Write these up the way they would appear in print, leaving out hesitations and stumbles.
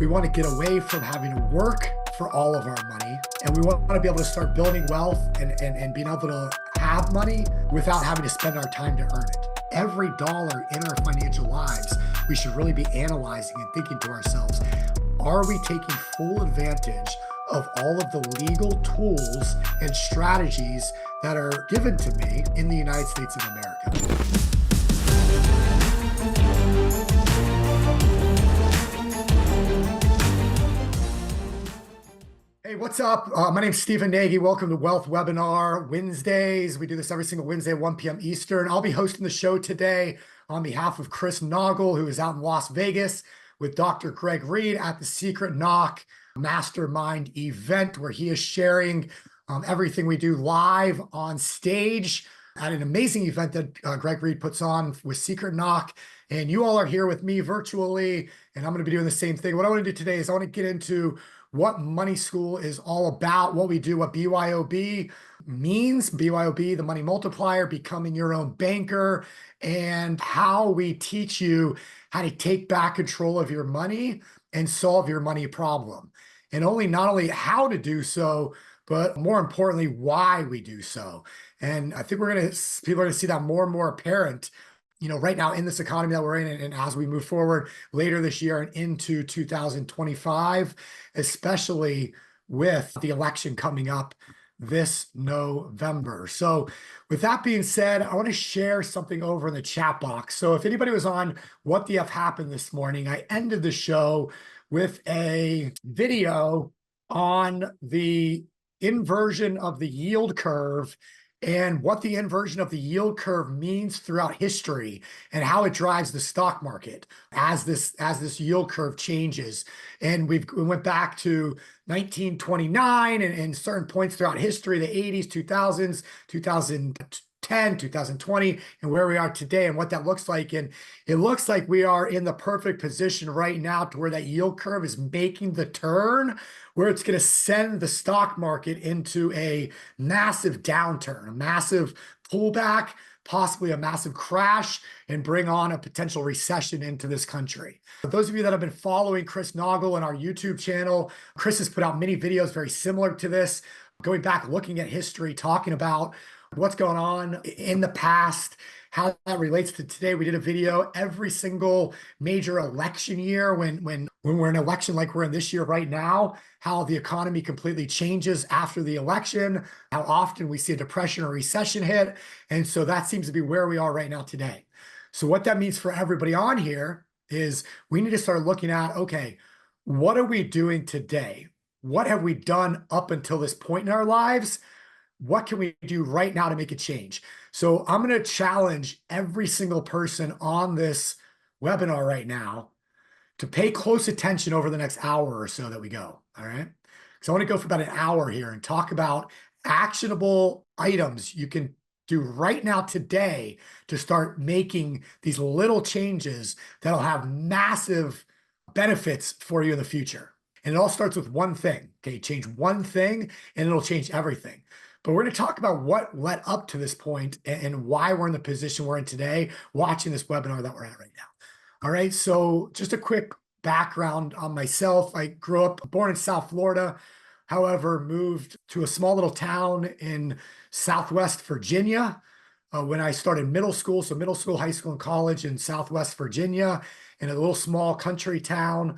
We want to get away from having to work for all of our money. And we want to be able to start building wealth and being able to have money without having to spend our time to earn it. Every dollar in our financial lives, we should really be analyzing and thinking to ourselves, are we taking full advantage of all of the legal tools and strategies that are given to me in the United States of America? Hey, what's up? My name's Stephen Nagy. Welcome to Wealth Webinar Wednesdays. We do this every single Wednesday at 1 p.m. Eastern. I'll be hosting the show today on behalf of Chris Naugle, who is out in Las Vegas with Dr. Greg Reid at the Secret Knock Mastermind event, where he is sharing everything we do live on stage at an amazing event that Greg Reid puts on with Secret Knock. And you all are here with me virtually, and I'm going to be doing the same thing. What I want to do today is I want to get into what Money School is all about, what we do, what BYOB means, BYOB, the money multiplier, becoming your own banker, and how we teach you how to take back control of your money and solve your money problem. And not only how to do so, but more importantly, why we do so. And I think people are gonna see that more and more apparent, right now in this economy that we're in, and as we move forward later this year and into 2025, especially with the election coming up this November. So with that being said, I want to share something over in the chat box. So if anybody was on What the F Happened this morning, I ended the show with a video on the inversion of the yield curve and what the inversion of the yield curve means throughout history and how it drives the stock market as this yield curve changes. And we went back to 1929 and certain points throughout history, the 80s, 2000s, 2010, 2020, and where we are today and what that looks like. And it looks like we are in the perfect position right now to where that yield curve is making the turn, where it's going to send the stock market into a massive downturn, a massive pullback, possibly a massive crash, and bring on a potential recession into this country. For those of you that have been following Chris Naugle on our YouTube channel, Chris has put out many videos very similar to this, going back, looking at history, talking about what's going on in the past, how that relates to today. We did a video every single major election year when we're in an election like we're in this year right now, how the economy completely changes after the election, how often we see a depression or recession hit. And so that seems to be where we are right now today. So what that means for everybody on here is we need to start looking at, okay, what are we doing today? What have we done up until this point in our lives? What can we do right now to make a change? So I'm going to challenge every single person on this webinar right now to pay close attention over the next hour or so that we go. All right. So I want to go for about an hour here and talk about actionable items you can do right now today to start making these little changes that'll have massive benefits for you in the future. And it all starts with one thing. Okay. Change one thing and it'll change everything. But we're going to talk about what led up to this point and why we're in the position we're in today, watching this webinar that we're at right now. All right, so just a quick background on myself. I grew up, born in South Florida, however, moved to a small little town in Southwest Virginia when I started middle school. So middle school, high school, and college in Southwest Virginia in a little small country town.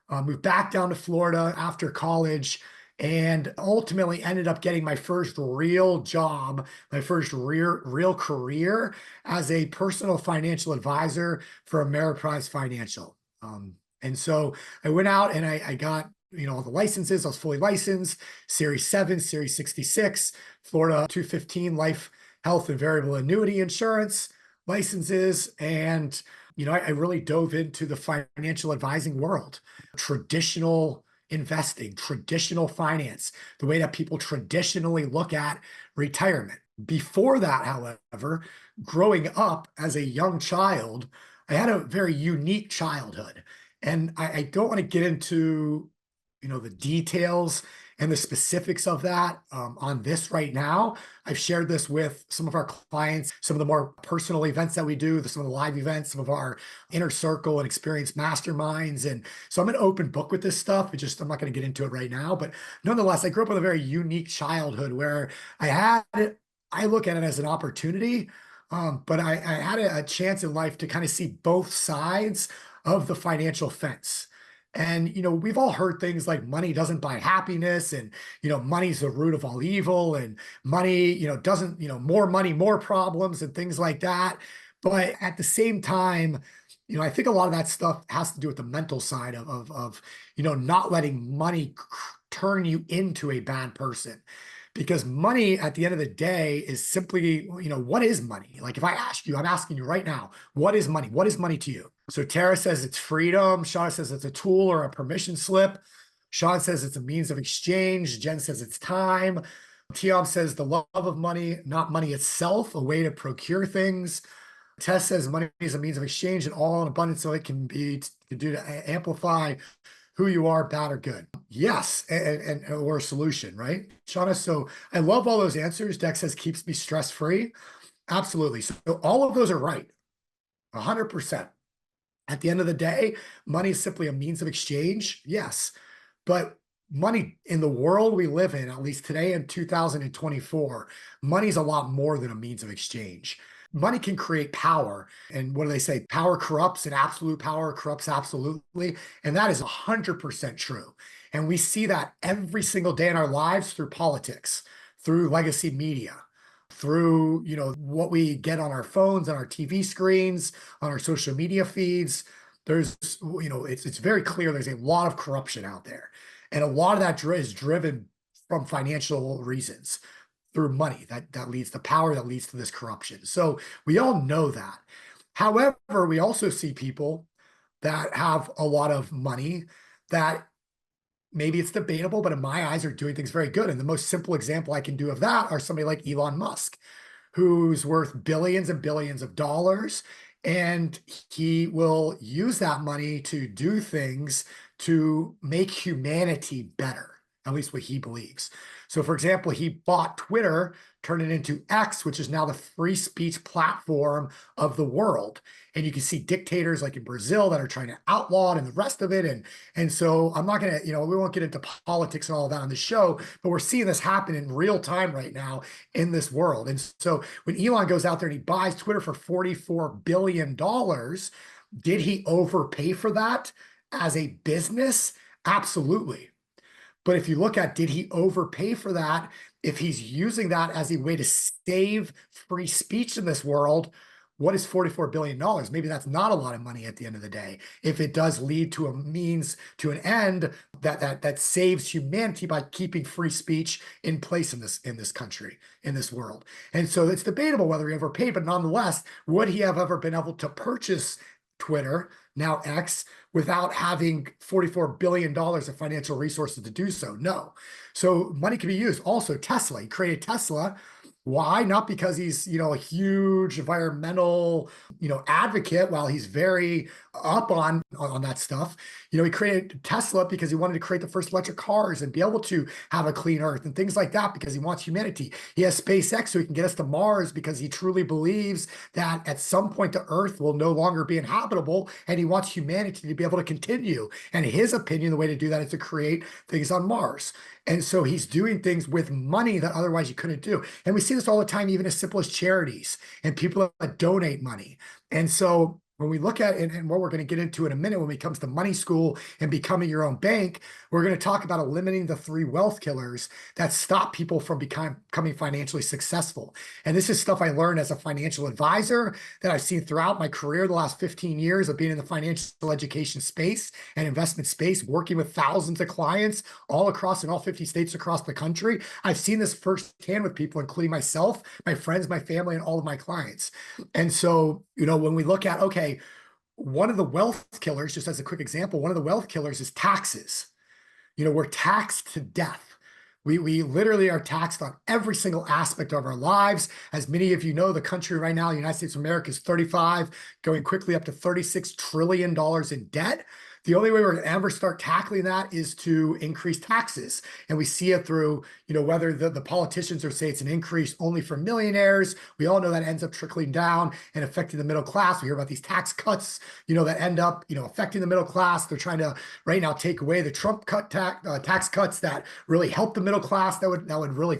Moved back down to Florida after college, and ultimately ended up getting my first real job, my first real career as a personal financial advisor for Ameriprise Financial. And so I went out and I got all the licenses. I was fully licensed, Series 7, Series 66, Florida 215 life, health, and variable annuity insurance licenses. And I really dove into the financial advising world, traditional investing, traditional finance, the way that people traditionally look at retirement. Before that, however, growing up as a young child, I had a very unique childhood. And I don't want to get into the details and the specifics of that on this right now. I've shared this with some of our clients, some of the more personal events that we do, some of the live events, some of our inner circle and experienced masterminds. And so I'm an open book with this stuff. I'm not going to get into it right now, but nonetheless, I grew up with a very unique childhood where I look at it as an opportunity. But I had a chance in life to kind of see both sides of the financial fence. And, we've all heard things like money doesn't buy happiness, and, money's the root of all evil, and money, doesn't, more money, more problems, and things like that. But at the same time, I think a lot of that stuff has to do with the mental side of not letting money turn you into a bad person. Because money at the end of the day is simply, what is money? Like if I ask you, I'm asking you right now, what is money? What is money to you? So Tara says it's freedom. Sean says it's a tool or a permission slip. Sean says it's a means of exchange. Jen says it's time. Tiam says the love of money, not money itself, a way to procure things. Tess says money is a means of exchange and all in abundance, so it can do to amplify who you are, bad or good. Yes, and or a solution, right? Shauna, so I love all those answers. Dex says keeps me stress-free. Absolutely. So all of those are right. 100%. At the end of the day, money is simply a means of exchange. Yes. But money in the world we live in, at least today in 2024, money is a lot more than a means of exchange. Money can create power. And what do they say? Power corrupts, and absolute power corrupts absolutely. And that is 100% true. And we see that every single day in our lives through politics, through legacy media, through what we get on our phones, on our TV screens, on our social media feeds. There's it's very clear there's a lot of corruption out there, and a lot of that is driven from financial reasons, through money that leads to power, that leads to this corruption. So we all know that. However, we also see people that have a lot of money that maybe it's debatable, but in my eyes are doing things very good. And the most simple example I can do of that are somebody like Elon Musk, who's worth billions and billions of dollars. And he will use that money to do things to make humanity better, at least what he believes. So, for example, he bought Twitter, turned it into X, which is now the free speech platform of the world. And you can see dictators like in Brazil that are trying to outlaw it and the rest of it. And so I'm not going to, we won't get into politics and all of that on the show, but we're seeing this happen in real time right now in this world. And so when Elon goes out there and he buys Twitter for $44 billion, did he overpay for that as a business? Absolutely. But if you look at, did he overpay for that? If he's using that as a way to save free speech in this world, what is $44 billion? Maybe that's not a lot of money at the end of the day. If it does lead to a means to an end that saves humanity by keeping free speech in place in this country, in this world. And so it's debatable whether he overpaid, but nonetheless, would he have ever been able to purchase Twitter, now X, without having $44 billion of financial resources to do so? No. So money can be used. Also, Tesla, he created Tesla. Why? Not because he's, a huge environmental, advocate, while he's very up on that stuff. He created Tesla because he wanted to create the first electric cars and be able to have a clean earth and things like that, because he wants humanity. He has SpaceX so he can get us to Mars, because he truly believes that at some point the earth will no longer be inhabitable, and he wants humanity to be able to continue. And in his opinion, the way to do that is to create things on Mars. And so he's doing things with money that otherwise you couldn't do. And we see this all the time, even as simple as charities and people that donate money. And so when we look at it, and what we're going to get into in a minute when it comes to money school and becoming your own bank, we're going to talk about eliminating the 3 wealth killers that stop people from becoming financially successful. And this is stuff I learned as a financial advisor that I've seen throughout my career, the last 15 years of being in the financial education space and investment space, working with thousands of clients all across in all 50 states across the country. I've seen this firsthand with people, including myself, my friends, my family, and all of my clients. And so, when we look at, okay, one of the wealth killers, just as a quick example, one of the wealth killers is taxes. We're taxed to death. We literally are taxed on every single aspect of our lives. As many of you know, the country right now, the United States of America, is 35, going quickly up to $36 trillion in debt. The only way we're going to ever start tackling that is to increase taxes. And we see it through, whether the politicians are say it's an increase only for millionaires. We all know that ends up trickling down and affecting the middle class. We hear about these tax cuts, that end up, affecting the middle class. They're trying to right now take away the Trump tax cuts that really help the middle class. That would really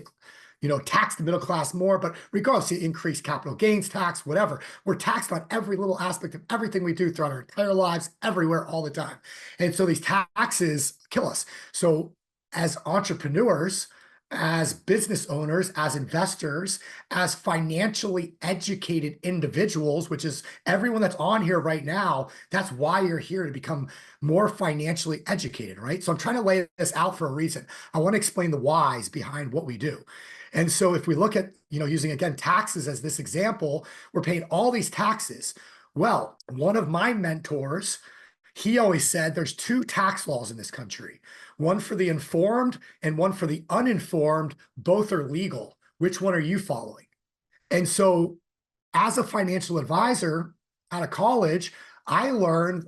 tax the middle class more, but regardless, the increased capital gains tax, whatever, we're taxed on every little aspect of everything we do throughout our entire lives, everywhere, all the time. And so these taxes kill us. So as entrepreneurs, as business owners, as investors, as financially educated individuals, which is everyone that's on here right now, that's why you're here, to become more financially educated, right? So I'm trying to lay this out for a reason. I want to explain the whys behind what we do. And so if we look at, using again, taxes as this example, we're paying all these taxes. Well, one of my mentors, he always said there's two tax laws in this country, one for the informed and one for the uninformed. Both are legal. Which one are you following? And so as a financial advisor out of college, I learned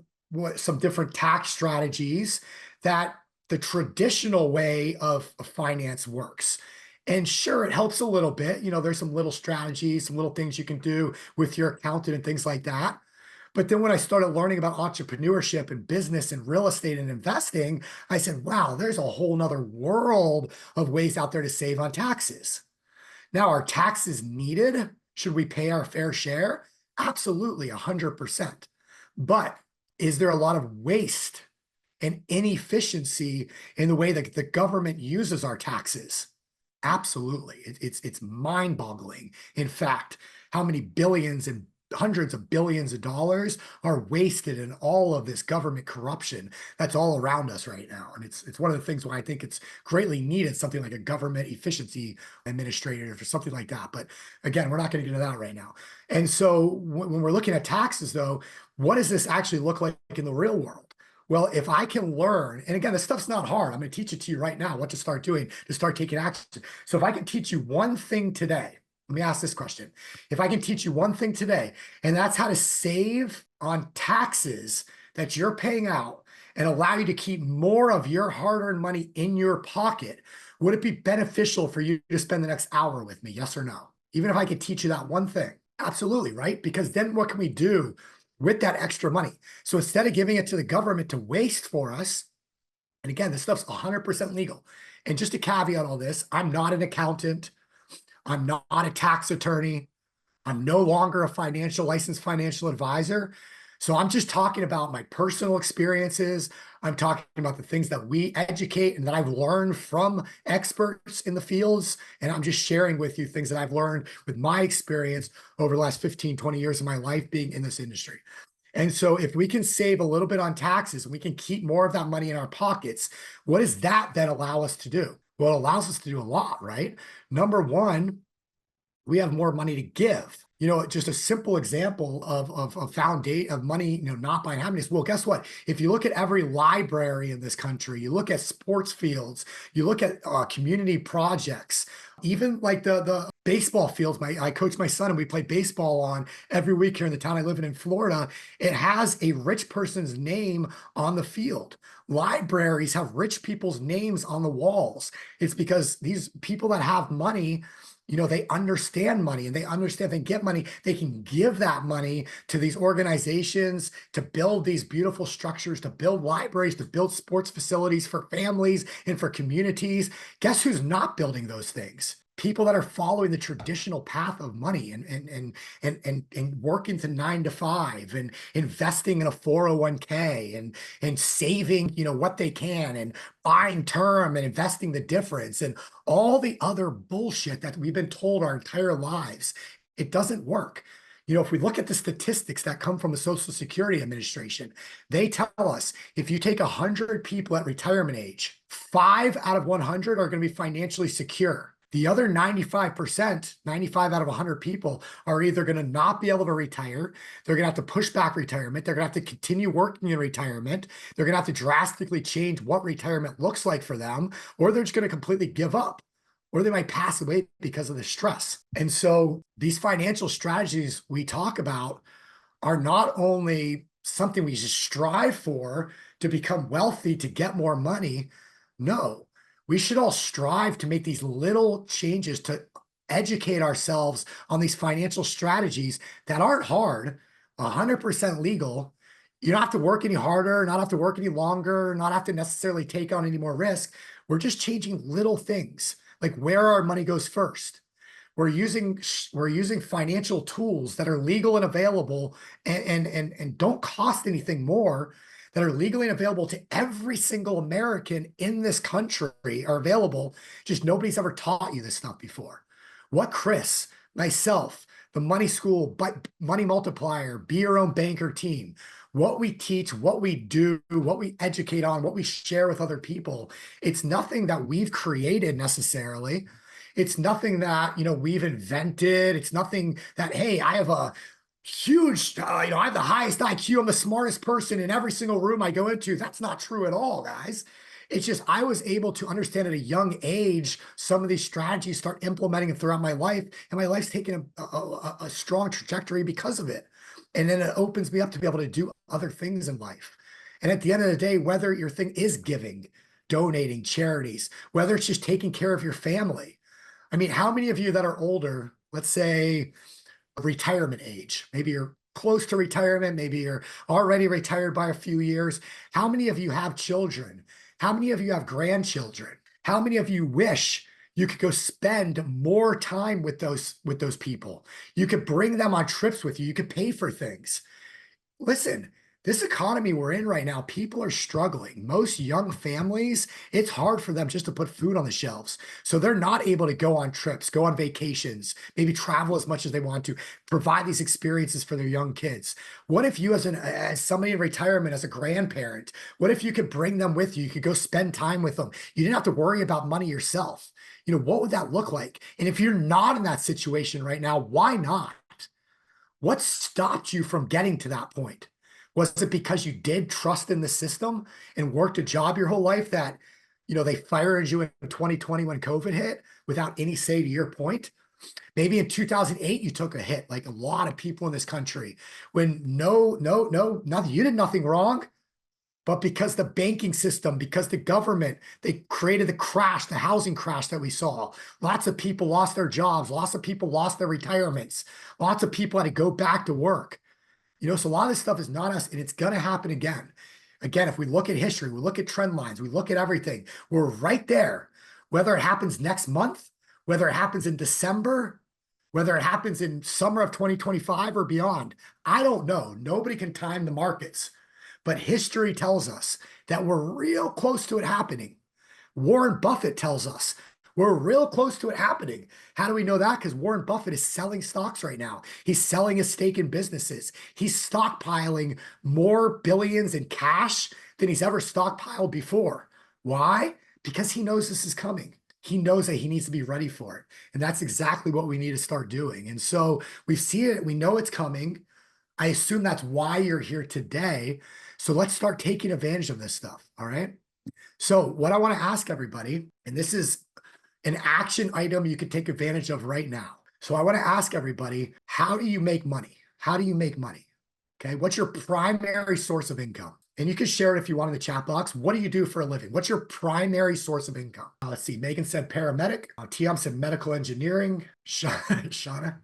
some different tax strategies that the traditional way of finance works. And sure, it helps a little bit. There's some little strategies, some little things you can do with your accountant and things like that. But then when I started learning about entrepreneurship and business and real estate and investing, I said, wow, there's a whole nother world of ways out there to save on taxes. Now, are taxes needed? Should we pay our fair share? Absolutely, 100%. But is there a lot of waste and inefficiency in the way that the government uses our taxes? Absolutely. It's mind-boggling. In fact, how many billions and hundreds of billions of dollars are wasted in all of this government corruption that's all around us right now. And it's one of the things why I think it's greatly needed, something like a government efficiency administrator or something like that. But again, we're not going to get into that right now. And so when we're looking at taxes, though, what does this actually look like in the real world? Well, if I can learn, and again, this stuff's not hard. I'm going to teach it to you right now, what to start doing, to start taking action. So if I can teach you one thing today, let me ask this question. If I can teach you one thing today, and that's how to save on taxes that you're paying out and allow you to keep more of your hard-earned money in your pocket, would it be beneficial for you to spend the next hour with me? Yes or no? Even if I could teach you that one thing? Absolutely, right? Because then what can we do with that extra money? So instead of giving it to the government to waste for us, and again, this stuff's 100% legal. And just to caveat all this, I'm not an accountant. I'm not a tax attorney. I'm no longer a licensed financial advisor. So I'm just talking about my personal experiences. I'm talking about the things that we educate and that I've learned from experts in the fields. And I'm just sharing with you things that I've learned with my experience over the last 15, 20 years of my life being in this industry. And so if we can save a little bit on taxes and we can keep more of that money in our pockets, what does that then allow us to do? Well, it allows us to do a lot, right? Number one, we have more money to give. Just a simple example of money, not buying happiness. Well, guess what? If you look at every library in this country, you look at sports fields, you look at community projects, even like the baseball fields. I coach my son and we play baseball on every week here in the town I live in Florida. It has a rich person's name on the field. Libraries have rich people's names on the walls. It's because these people that have money, they understand money and they understand they get money. They can give that money to these organizations to build these beautiful structures, to build libraries, to build sports facilities for families and for communities. Guess who's not building those things? People that are following the traditional path of money and working to 9 to 5 and investing in a 401k and saving, what they can and buying term and investing the difference and all the other bullshit that we've been told our entire lives. It doesn't work. If we look at the statistics that come from the Social Security Administration, they tell us if you take 100 people at retirement age, 5 out of 100 are going to be financially secure. The other 95%, 95 out of 100 people are either going to not be able to retire. They're going to have to push back retirement. They're going to have to continue working in retirement. They're going to have to drastically change what retirement looks like for them, or they're just going to completely give up, or they might pass away because of the stress. And so these financial strategies we talk about are not only something we should strive for to become wealthy, to get more money. No, we should all strive to make these little changes to educate ourselves on these financial strategies that aren't hard, 100% legal. You don't have to work any harder, not have to work any longer, not have to necessarily take on any more risk. We're just changing little things, like where our money goes first. We're using financial tools that are legal and available and don't cost anything more, that are legally and available to every single American in this country are available. Just nobody's ever taught you this stuff before. What Chris, myself, the Money School, but Money Multiplier, Be Your Own Banker team, what we teach, what we do, what we educate on, what we share with other people, it's nothing that we've created necessarily. It's nothing that, we've invented. It's nothing that, hey, I have a huge, I have the highest IQ. I'm the smartest person in every single room I go into. That's not true at all, guys. It's just I was able to understand at a young age some of these strategies, start implementing them throughout my life, and my life's taken a strong trajectory because of it. And then it opens me up to be able to do other things in life. And at the end of the day, whether your thing is giving, donating, charities, whether it's just taking care of your family. I mean, how many of you that are older, let's say retirement age, maybe you're close to retirement, maybe you're already retired by a few years. How many of you have children? How many of you have grandchildren? How many of you wish you could go spend more time with those people? You could bring them on trips with you. You could pay for things. Listen, this economy we're in right now, people are struggling. Most young families, it's hard for them just to put food on the shelves. So they're not able to go on trips, go on vacations, maybe travel as much as they want to, provide these experiences for their young kids. What if you, as somebody in retirement, as a grandparent, what if you could bring them with you? You could go spend time with them. You didn't have to worry about money yourself. What would that look like? And if you're not in that situation right now, why not? What stopped you from getting to that point? Was it because you did trust in the system and worked a job your whole life that, they fired you in 2020 when COVID hit without any say to your point? Maybe in 2008, you took a hit like a lot of people in this country when nothing, you did nothing wrong. But because the banking system, because the government, they created the crash, the housing crash that we saw. Lots of people lost their jobs. Lots of people lost their retirements. Lots of people had to go back to work. So a lot of this stuff is not us, and it's going to happen again. Again, if we look at history, we look at trend lines, we look at everything, we're right there. Whether it happens next month, whether it happens in December, whether it happens in summer of 2025 or beyond, I don't know. Nobody can time the markets. But history tells us that we're real close to it happening. Warren Buffett tells us we're real close to it happening. How do we know that? Because Warren Buffett is selling stocks right now. He's selling his stake in businesses. He's stockpiling more billions in cash than he's ever stockpiled before. Why? Because he knows this is coming. He knows that he needs to be ready for it. And that's exactly what we need to start doing. And so we see it. We know it's coming. I assume that's why you're here today. So let's start taking advantage of this stuff. All right. So what I want to ask everybody, and this is an action item you can take advantage of right now. So I want to ask everybody, how do you make money? How do you make money? Okay. What's your primary source of income? And you can share it if you want in the chat box. What do you do for a living? What's your primary source of income? Let's see. Megan said paramedic. Tiam said medical engineering. Shauna's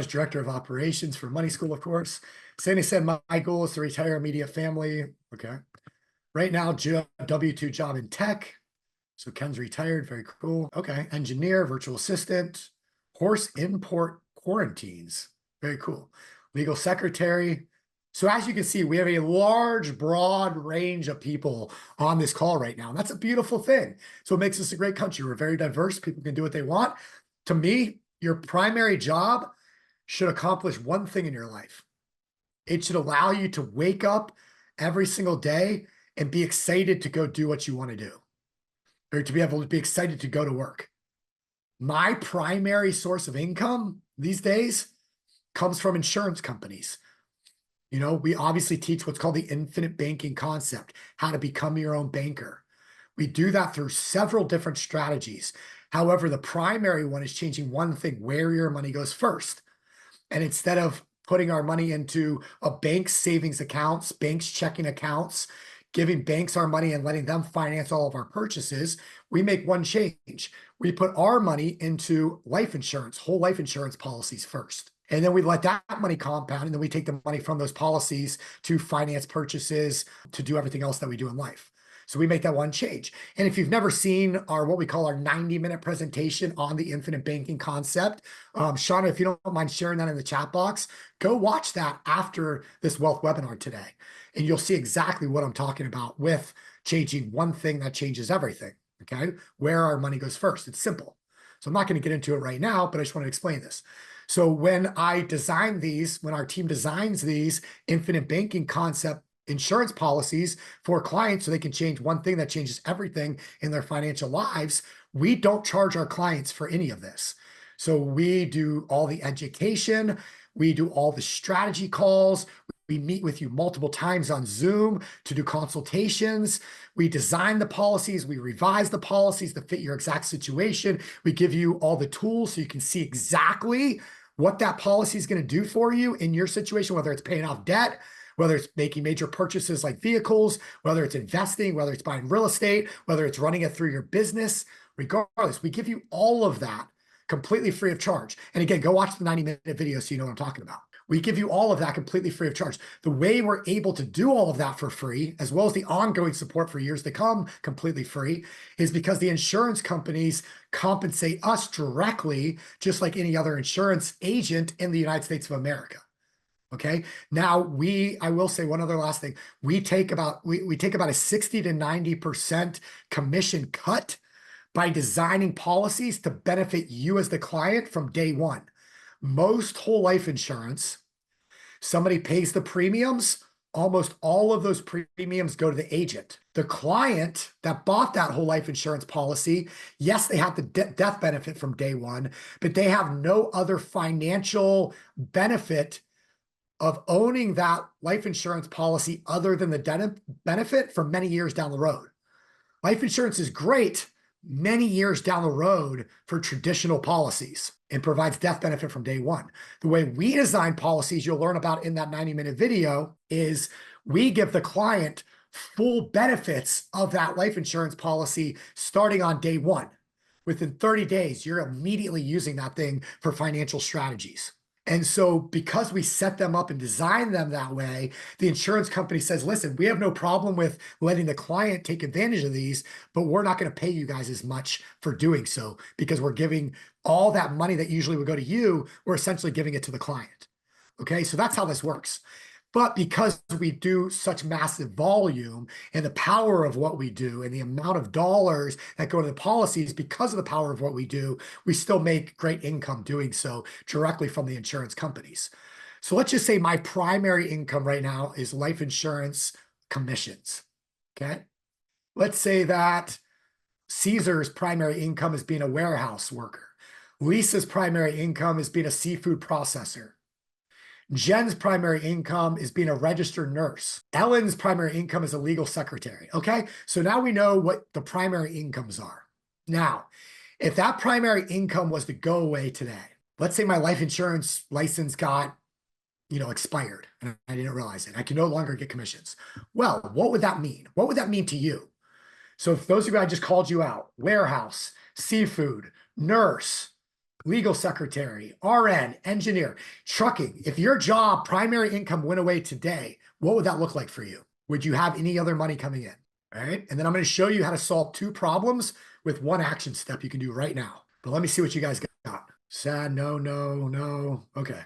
director of operations for Money School, of course. Sandy said, my goal is to retire immediate family. Okay. Right now, W-2 job in tech. So Ken's retired. Very cool. Okay. Engineer, virtual assistant, horse import quarantines. Very cool. Legal secretary. So as you can see, we have a large, broad range of people on this call right now. And that's a beautiful thing. So it makes us a great country. We're very diverse. People can do what they want. To me, your primary job should accomplish one thing in your life. It should allow you to wake up every single day and be excited to go do what you want to do, or to be able to be excited to go to work. My primary source of income these days comes from insurance companies. We obviously teach what's called the infinite banking concept, how to become your own banker. We do that through several different strategies. However, the primary one is changing one thing, where your money goes first. And instead of putting our money into a bank's savings accounts, bank's checking accounts, giving banks our money and letting them finance all of our purchases, we make one change. We put our money into life insurance, whole life insurance policies first. And then we let that money compound, and then we take the money from those policies to finance purchases, to do everything else that we do in life. So we make that one change. And if you've never seen our what we call our 90-minute presentation on the infinite banking concept, Shauna, if you don't mind sharing that in the chat box, go watch that after this wealth webinar today. And you'll see exactly what I'm talking about with changing one thing that changes everything, okay? Where our money goes first. It's simple. So I'm not going to get into it right now, but I just want to explain this. So when I design these, when our team designs these infinite banking concept insurance policies for clients so they can change one thing that changes everything in their financial lives, we don't charge our clients for any of this. So we do all the education, we do all the strategy calls, we meet with you multiple times on Zoom to do consultations. We design the policies, we revise the policies to fit your exact situation. We give you all the tools so you can see exactly what that policy is going to do for you in your situation, whether it's paying off debt, whether it's making major purchases like vehicles, whether it's investing, whether it's buying real estate, whether it's running it through your business. Regardless, we give you all of that completely free of charge. And again, go watch the 90-minute video so you know what I'm talking about. We give you all of that completely free of charge. The way we're able to do all of that for free, as well as the ongoing support for years to come completely free, is because the insurance companies compensate us directly, just like any other insurance agent in the United States of America. Okay. Now I will say one other last thing. We take about a 60 to 90% commission cut by designing policies to benefit you as the client from day one. Most whole life insurance, somebody pays the premiums, almost all of those premiums go to the agent. The client that bought that whole life insurance policy, yes, they have the death benefit from day one, but they have no other financial benefit of owning that life insurance policy other than the death benefit for many years down the road. Life insurance is great many years down the road for traditional policies and provides death benefit from day one. The way we design policies, you'll learn about in that 90-minute video, is we give the client full benefits of that life insurance policy starting on day one. Within 30 days, you're immediately using that thing for financial strategies. And so because we set them up and design them that way, the insurance company says, listen, we have no problem with letting the client take advantage of these, but we're not going to pay you guys as much for doing so because we're giving all that money that usually would go to you, we're essentially giving it to the client. Okay, so that's how this works. But because we do such massive volume and the power of what we do and the amount of dollars that go to the policies because of the power of what we do, we still make great income doing so directly from the insurance companies. So let's just say my primary income right now is life insurance commissions, okay? Let's say that Caesar's primary income is being a warehouse worker. Lisa's primary income is being a seafood processor. Jen's primary income is being a registered nurse. Ellen's primary income is a legal secretary. Okay, so now we know what the primary incomes are. Now, if that primary income was to go away today, let's say my life insurance license got, expired and I didn't realize it. I can no longer get commissions. Well, what would that mean? What would that mean to you? So if those of you I just called you out, warehouse, seafood, nurse, legal secretary, RN, engineer, trucking. If your job, primary income went away today, what would that look like for you? Would you have any other money coming in? All right. And then I'm going to show you how to solve two problems with one action step you can do right now. But let me see what you guys got. Sad, no, no, no. Okay.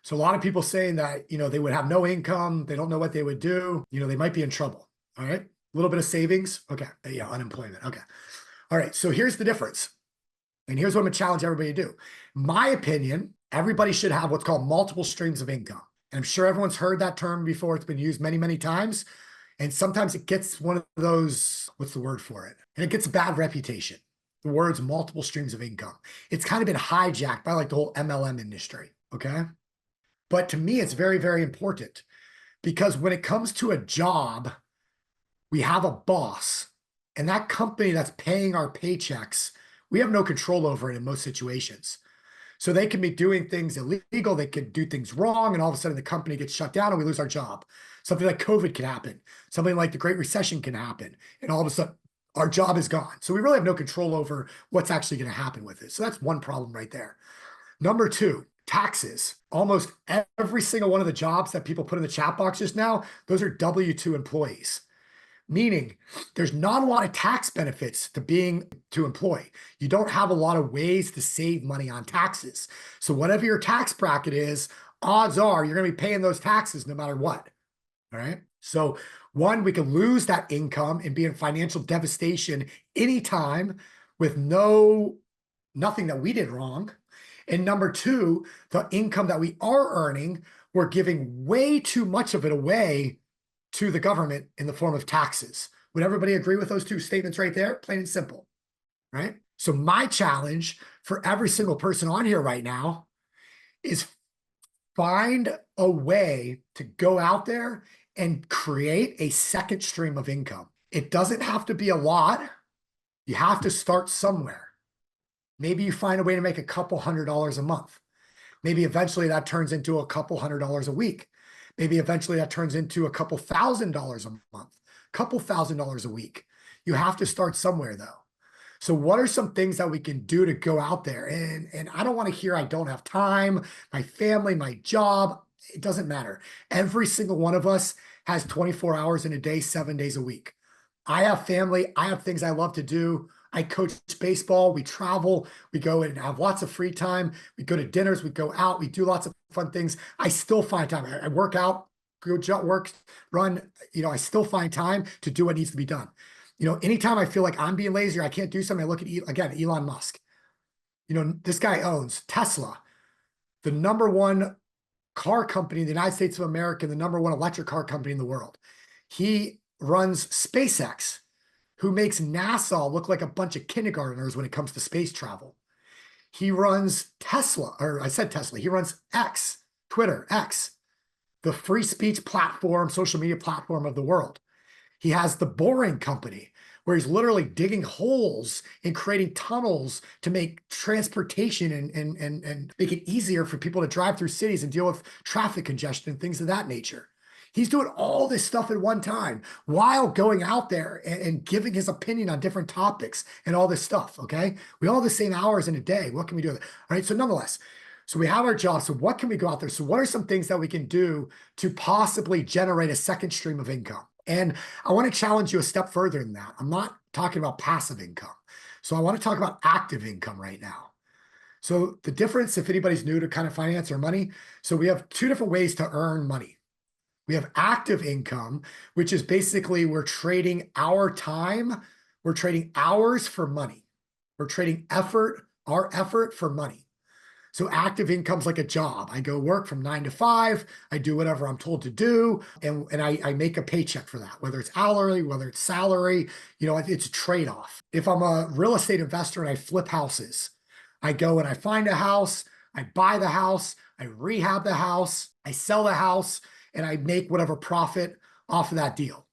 So a lot of people saying that, they would have no income. They don't know what they would do. They might be in trouble. All right. A little bit of savings. Okay. Yeah. Unemployment. Okay. All right. So here's the difference. And here's what I'm going to challenge everybody to do. My opinion, everybody should have what's called multiple streams of income. And I'm sure everyone's heard that term before. It's been used many, many times. And sometimes it gets one of those, what's the word for it? And it gets a bad reputation. The words multiple streams of income. It's kind of been hijacked by like the whole MLM industry. Okay. But to me, it's very, very important because when it comes to a job, we have a boss and that company that's paying our paychecks, we have no control over it in most situations. So they can be doing things illegal, they could do things wrong, and all of a sudden the company gets shut down and we lose our job. Something like COVID can happen. Something like the Great Recession can happen. And all of a sudden our job is gone. So we really have no control over what's actually going to happen with it. So that's one problem right there. Number two, taxes. Almost every single one of the jobs that people put in the chat box just now, those are W-2 employees. Meaning there's not a lot of tax benefits to employ. You don't have a lot of ways to save money on taxes. So whatever your tax bracket is, odds are you're going to be paying those taxes no matter what. All right. So one, we could lose that income and be in financial devastation anytime with nothing that we did wrong. And number two, the income that we are earning, we're giving way too much of it away to the government in the form of taxes. Would everybody agree with those two statements right there? Plain and simple, right? So my challenge for every single person on here right now is find a way to go out there and create a second stream of income. It doesn't have to be a lot. You have to start somewhere. Maybe you find a way to make a couple $100s a month. Maybe eventually that turns into a couple $100s a week. Maybe eventually that turns into a couple $1,000s a month, couple $1,000s a week. You have to start somewhere though. So what are some things that we can do to go out there? And I don't want to hear I don't have time, my family, my job. It doesn't matter. Every single one of us has 24 hours in a day, 7 days a week. I have family. I have things I love to do. I coach baseball. We travel. We go and have lots of free time. We go to dinners. We go out. We do lots of fun things. I still find time. I work out, go work, run. I still find time to do what needs to be done. Anytime I feel like I'm being lazy or I can't do something, I look at, again, Elon Musk. This guy owns Tesla, the number one car company in the United States of America, the number one electric car company in the world. He runs SpaceX, who makes NASA look like a bunch of kindergartners when it comes to space travel. He runs Tesla, or I said Tesla, he runs X, Twitter, X, the free speech platform, social media platform of the world. He has the Boring Company, where he's literally digging holes and creating tunnels to make transportation and make it easier for people to drive through cities and deal with traffic congestion and things of that nature. He's doing all this stuff at one time while going out there and giving his opinion on different topics and all this stuff, okay? We all have the same hours in a day. What can we do with it? All right, so nonetheless, so we have our job. So what can we go out there? So what are some things that we can do to possibly generate a second stream of income? And I want to challenge you a step further than that. I'm not talking about passive income. So I want to talk about active income right now. So the difference, if anybody's new to kind of finance or money, so we have two different ways to earn money. We have active income, which is basically we're trading our time. We're trading hours for money. We're trading our effort for money. So active income's like a job. I go work from 9 to 5. I do whatever I'm told to do. And I make a paycheck for that, whether it's hourly, whether it's salary, it's a trade-off. If I'm a real estate investor and I flip houses, I go and I find a house, I buy the house, I rehab the house, I sell the house, and I make whatever profit off of that deal,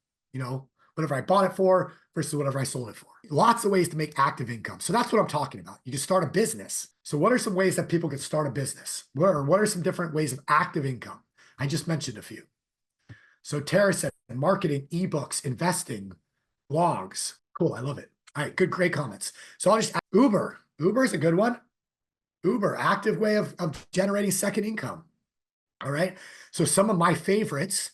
whatever I bought it for versus whatever I sold it for. Lots of ways to make active income. So that's what I'm talking about. You can start a business. So what are some ways that people can start a business? What are some different ways of active income? I just mentioned a few. So Tara said marketing, ebooks, investing, blogs. Cool, I love it. All right, great comments. So I'll just Uber. Uber is a good one. Uber, active way of generating second income. All right. So some of my favorites,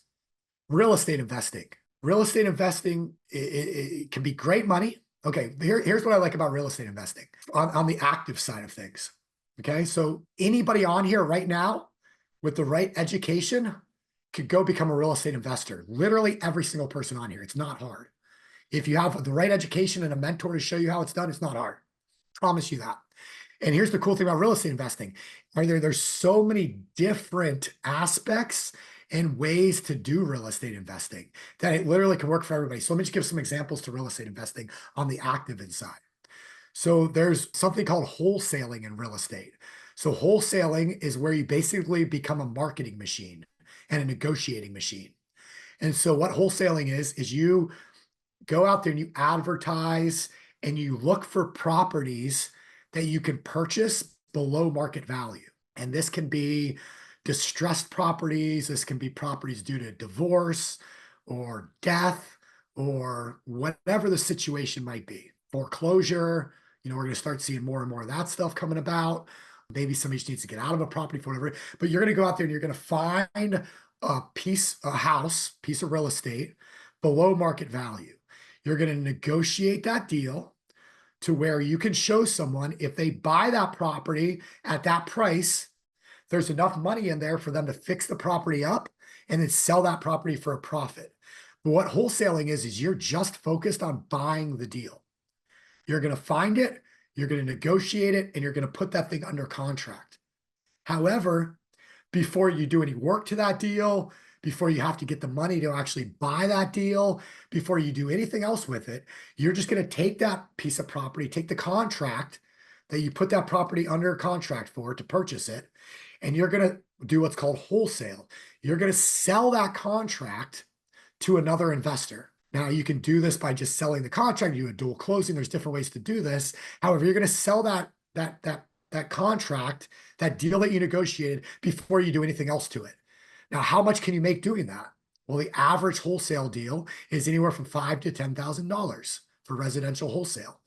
real estate investing. Real estate investing, it can be great money. Okay, here's what I like about real estate investing on the active side of things. Okay, so anybody on here right now with the right education could go become a real estate investor. Literally every single person on here. It's not hard. If you have the right education and a mentor to show you how it's done, it's not hard. Promise you that. And here's the cool thing about real estate investing. There's so many different aspects and ways to do real estate investing that it literally can work for everybody. So let me just give some examples to real estate investing on the active side. So there's something called wholesaling in real estate. So wholesaling is where you basically become a marketing machine and a negotiating machine. And so what wholesaling is you go out there and you advertise and you look for properties that you can purchase below market value. And this can be distressed properties. This can be properties due to divorce or death or whatever the situation might be. Foreclosure, we're going to start seeing more and more of that stuff coming about. Maybe somebody just needs to get out of a property for whatever, but you're going to go out there and you're going to find a house, piece of real estate below market value. You're going to negotiate that deal to where you can show someone if they buy that property at that price, there's enough money in there for them to fix the property up and then sell that property for a profit. But what wholesaling is you're just focused on buying the deal. You're going to find it, you're going to negotiate it, and you're going to put that thing under contract. However, before you do any work to that deal, before you have to get the money to actually buy that deal, before you do anything else with it, you're just going to take that piece of property, take the contract that you put that property under contract for to purchase it, and you're going to do what's called wholesale. You're going to sell that contract to another investor. Now, you can do this by just selling the contract, you do a dual closing. There's different ways to do this. However, you're going to sell that contract, that deal that you negotiated before you do anything else to it. Now, how much can you make doing that? Well, the average wholesale deal is anywhere from $5,000 to $10,000 for residential wholesale.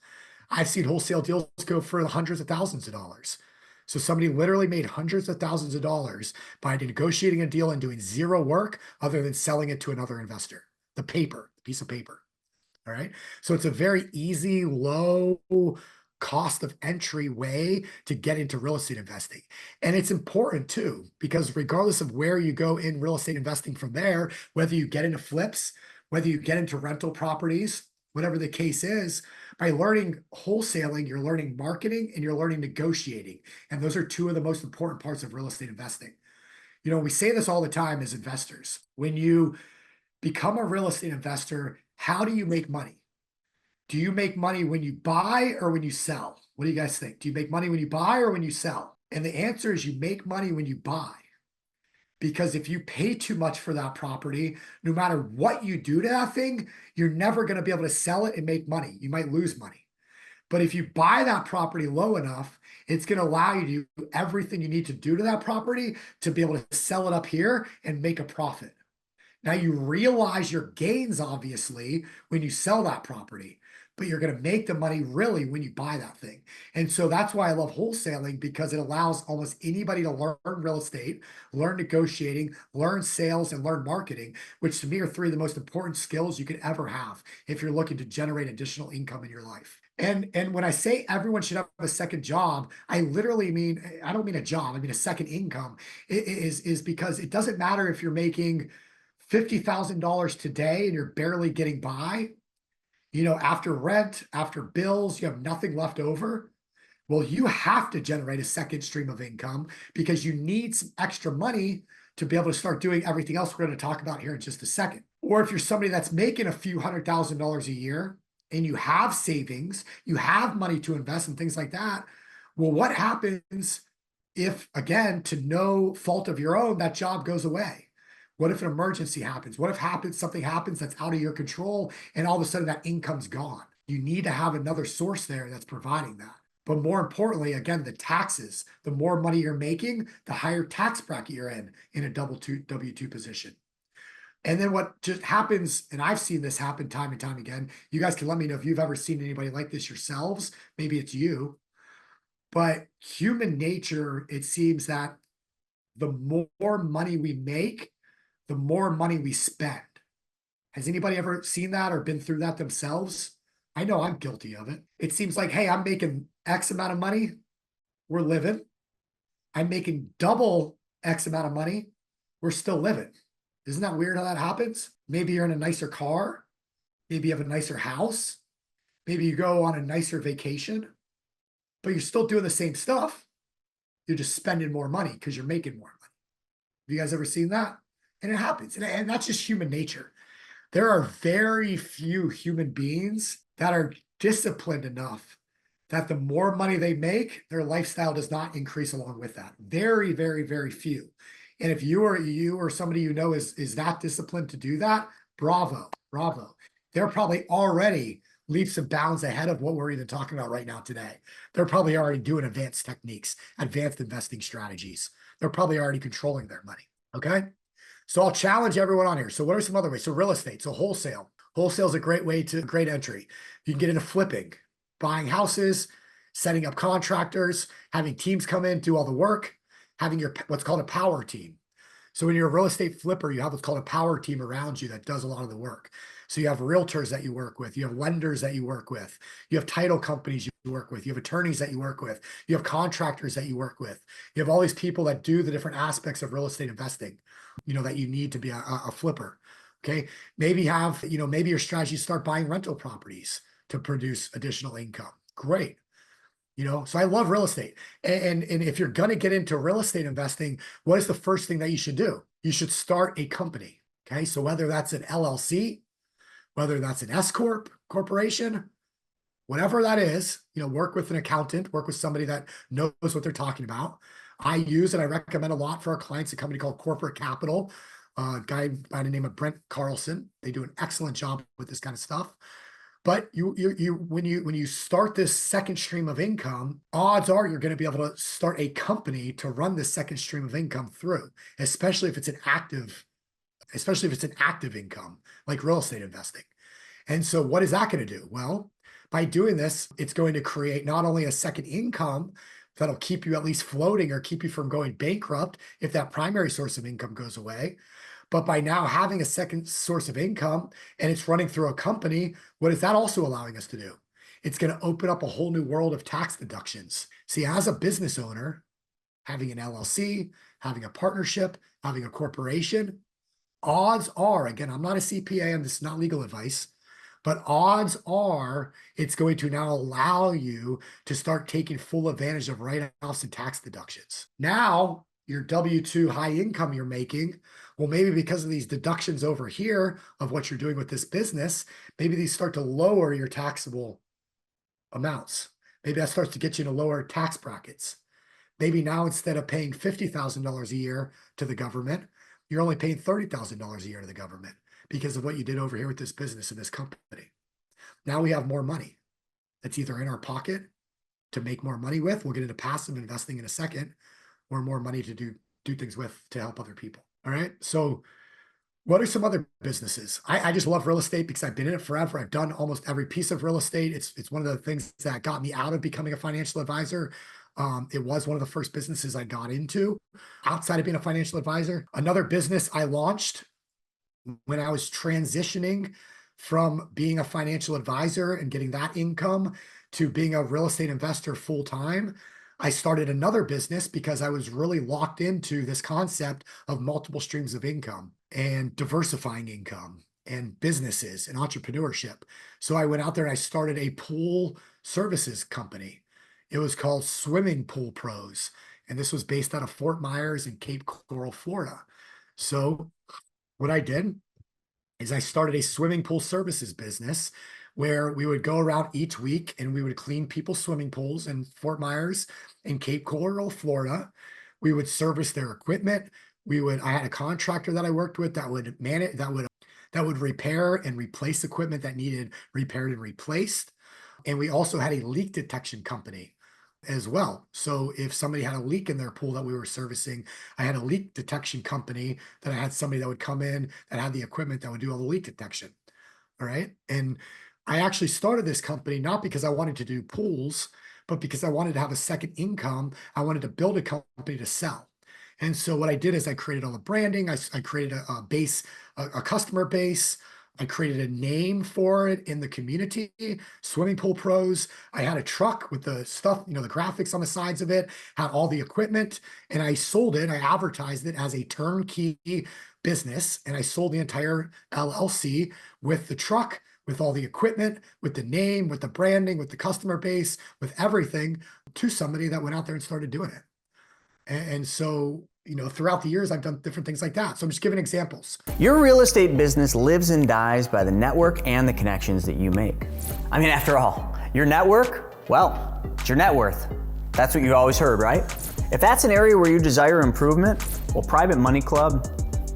I've seen wholesale deals go for hundreds of thousands of dollars. So somebody literally made hundreds of thousands of dollars by negotiating a deal and doing zero work other than selling it to another investor. The piece of paper. All right. So it's a very easy, low cost of entry way to get into real estate investing. And it's important too, because regardless of where you go in real estate investing from there, whether you get into flips, whether you get into rental properties, whatever the case is, by learning wholesaling, you're learning marketing and you're learning negotiating. And those are two of the most important parts of real estate investing. We say this all the time as investors. When you become a real estate investor, how do you make money? Do you make money when you buy or when you sell? What do you guys think? Do you make money when you buy or when you sell? And the answer is you make money when you buy. Because if you pay too much for that property, no matter what you do to that thing, you're never going to be able to sell it and make money. You might lose money. But if you buy that property low enough, it's going to allow you to do everything you need to do to that property to be able to sell it up here and make a profit. Now, you realize your gains, obviously, when you sell that property, but you're going to make the money really when you buy that thing. And so that's why I love wholesaling, because it allows almost anybody to learn real estate, learn negotiating, learn sales, and learn marketing, which to me are three of the most important skills you could ever have if you're looking to generate additional income in your life. And when I say everyone should have a second job, I literally mean, I don't mean a job, I mean a second income. Is because it doesn't matter if you're making $50,000 today and you're barely getting by, after rent, after bills, you have nothing left over. Well, you have to generate a second stream of income because you need some extra money to be able to start doing everything else we're going to talk about here in just a second. Or if you're somebody that's making a few $100,000 a year and you have savings, you have money to invest and things like that. Well, what happens if, again, to no fault of your own, that job goes away? What if an emergency happens? What if something happens that's out of your control and all of a sudden that income's gone? You need to have another source there that's providing that. But more importantly, again, the taxes, the more money you're making, the higher tax bracket you're in a W-2 position. And then what just happens, and I've seen this happen time and time again, you guys can let me know if you've ever seen anybody like this yourselves. Maybe it's you. But human nature, it seems that the more money we make, the more money we spend. Has anybody ever seen that or been through that themselves? I know I'm guilty of it. It seems like, hey, I'm making X amount of money, we're living. I'm making double X amount of money, we're still living. Isn't that weird how that happens? Maybe you're in a nicer car. Maybe you have a nicer house. Maybe you go on a nicer vacation, but you're still doing the same stuff. You're just spending more money because you're making more money. Have you guys ever seen that? And it happens. And that's just human nature. There are very few human beings that are disciplined enough that the more money they make, their lifestyle does not increase along with that. Very, very, very few. And if you or somebody you know is that disciplined to do that, bravo, bravo. They're probably already leaps and bounds ahead of what we're even talking about right now today. They're probably already doing advanced techniques, advanced investing strategies. They're probably already controlling their money. Okay. So I'll challenge everyone on here. So what are some other ways? So real estate, so wholesale. Wholesale is a great entry. You can get into flipping, buying houses, setting up contractors, having teams come in, do all the work, having your what's called a power team. So when you're a real estate flipper, you have what's called a power team around you that does a lot of the work. So you have realtors that you work with, you have lenders that you work with, you have title companies you work with, you have attorneys that you work with, you have contractors that you work with. You have all these people that do the different aspects of real estate investing, that you need to be a flipper. Okay. Maybe maybe your strategy is start buying rental properties to produce additional income. Great. So I love real estate. And if you're going to get into real estate investing, what is the first thing that you should do? You should start a company. Okay. So whether that's an LLC, whether that's an S Corp corporation, whatever that is, work with an accountant, work with somebody that knows what they're talking about. I use and I recommend a lot for our clients, a company called Corporate Capital, a guy by the name of Brent Carlson. They do an excellent job with this kind of stuff. But when you start this second stream of income, odds are you're going to be able to start a company to run this second stream of income through, especially if it's an active income like real estate investing. And so what is that going to do? Well, by doing this, it's going to create not only a second income that'll keep you at least floating or keep you from going bankrupt if that primary source of income goes away. But by now having a second source of income and it's running through a company, what is that also allowing us to do? It's going to open up a whole new world of tax deductions. See, as a business owner, having an LLC, having a partnership, having a corporation, odds are, again, I'm not a CPA and this is not legal advice, but odds are it's going to now allow you to start taking full advantage of write-offs and tax deductions. Now, your W-2 high income you're making, well, maybe because of these deductions over here of what you're doing with this business, maybe these start to lower your taxable amounts. Maybe that starts to get you into lower tax brackets. Maybe now instead of paying $50,000 a year to the government, you're only paying $30,000 a year to the government because of what you did over here with this business and this company. Now we have more money that's either in our pocket to make more money with. We'll get into passive investing in a second, or more money to do things with to help other people. All right. So what are some other businesses? I just love real estate because I've been in it forever. I've done almost every piece of real estate. It's one of the things that got me out of becoming a financial advisor. It was one of the first businesses I got into outside of being a financial advisor. Another business I launched when I was transitioning from being a financial advisor and getting that income to being a real estate investor full time. I started another business because I was really locked into this concept of multiple streams of income and diversifying income and businesses and entrepreneurship. So I went out there and I started a pool services company. It was called Swimming Pool Pros. And this was based out of Fort Myers and Cape Coral, Florida. So what I did is I started a swimming pool services business where we would go around each week and we would clean people's swimming pools in Fort Myers and Cape Coral, Florida. We would service their equipment. I had a contractor that I worked with that would manage, that would repair and replace equipment that needed repaired and replaced. And we also had a leak detection company as well. So if somebody had a leak in their pool that we were servicing, I had a leak detection company that I had somebody that would come in that had the equipment that would do all the leak detection. All right. And I actually started this company not because I wanted to do pools, but because I wanted to have a second income. I wanted to build a company to sell. And so what I did is I created all the branding. I created a customer base. I created a name for it in the community, Swimming Pool Pros. I had a truck with the stuff, the graphics on the sides of it, had all the equipment, and I sold it. I advertised it as a turnkey business, and I sold the entire LLC with the truck, with all the equipment, with the name, with the branding, with the customer base, with everything to somebody that went out there and started doing it. And so, throughout the years, I've done different things like that. So I'm just giving examples. Your real estate business lives and dies by the network and the connections that you make. I mean, after all, your network, well, it's your net worth. That's what you always heard, right? If that's an area where you desire improvement, well, Private Money Club,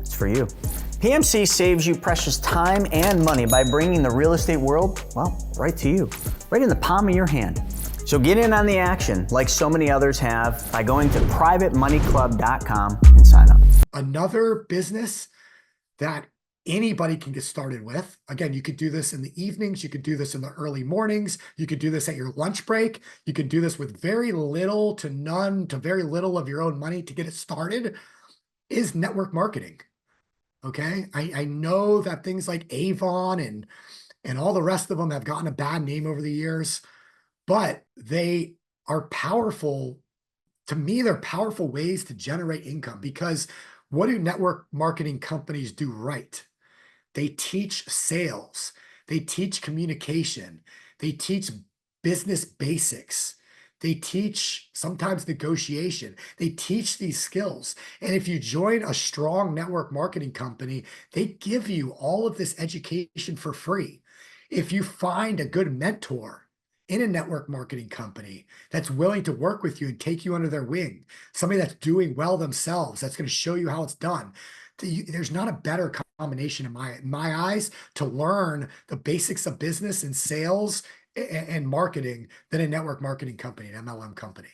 it's for you. PMC saves you precious time and money by bringing the real estate world, well, right to you, right in the palm of your hand. So get in on the action like so many others have by going to privatemoneyclub.com and sign up. Another business that anybody can get started with. Again, you could do this in the evenings. You could do this in the early mornings. You could do this at your lunch break. You could do this with very little to none to very little of your own money to get it started, is network marketing. Okay. I know that things like Avon and all the rest of them have gotten a bad name over the years, but they are powerful. To me, they're powerful ways to generate income, because what do network marketing companies do right? They teach sales, they teach communication, they teach business basics, they teach sometimes negotiation, they teach these skills. And if you join a strong network marketing company, they give you all of this education for free. If you find a good mentor in a network marketing company that's willing to work with you and take you under their wing, somebody that's doing well themselves, that's going to show you how it's done, there's not a better combination in my eyes to learn the basics of business and sales and marketing than a network marketing company, an MLM company.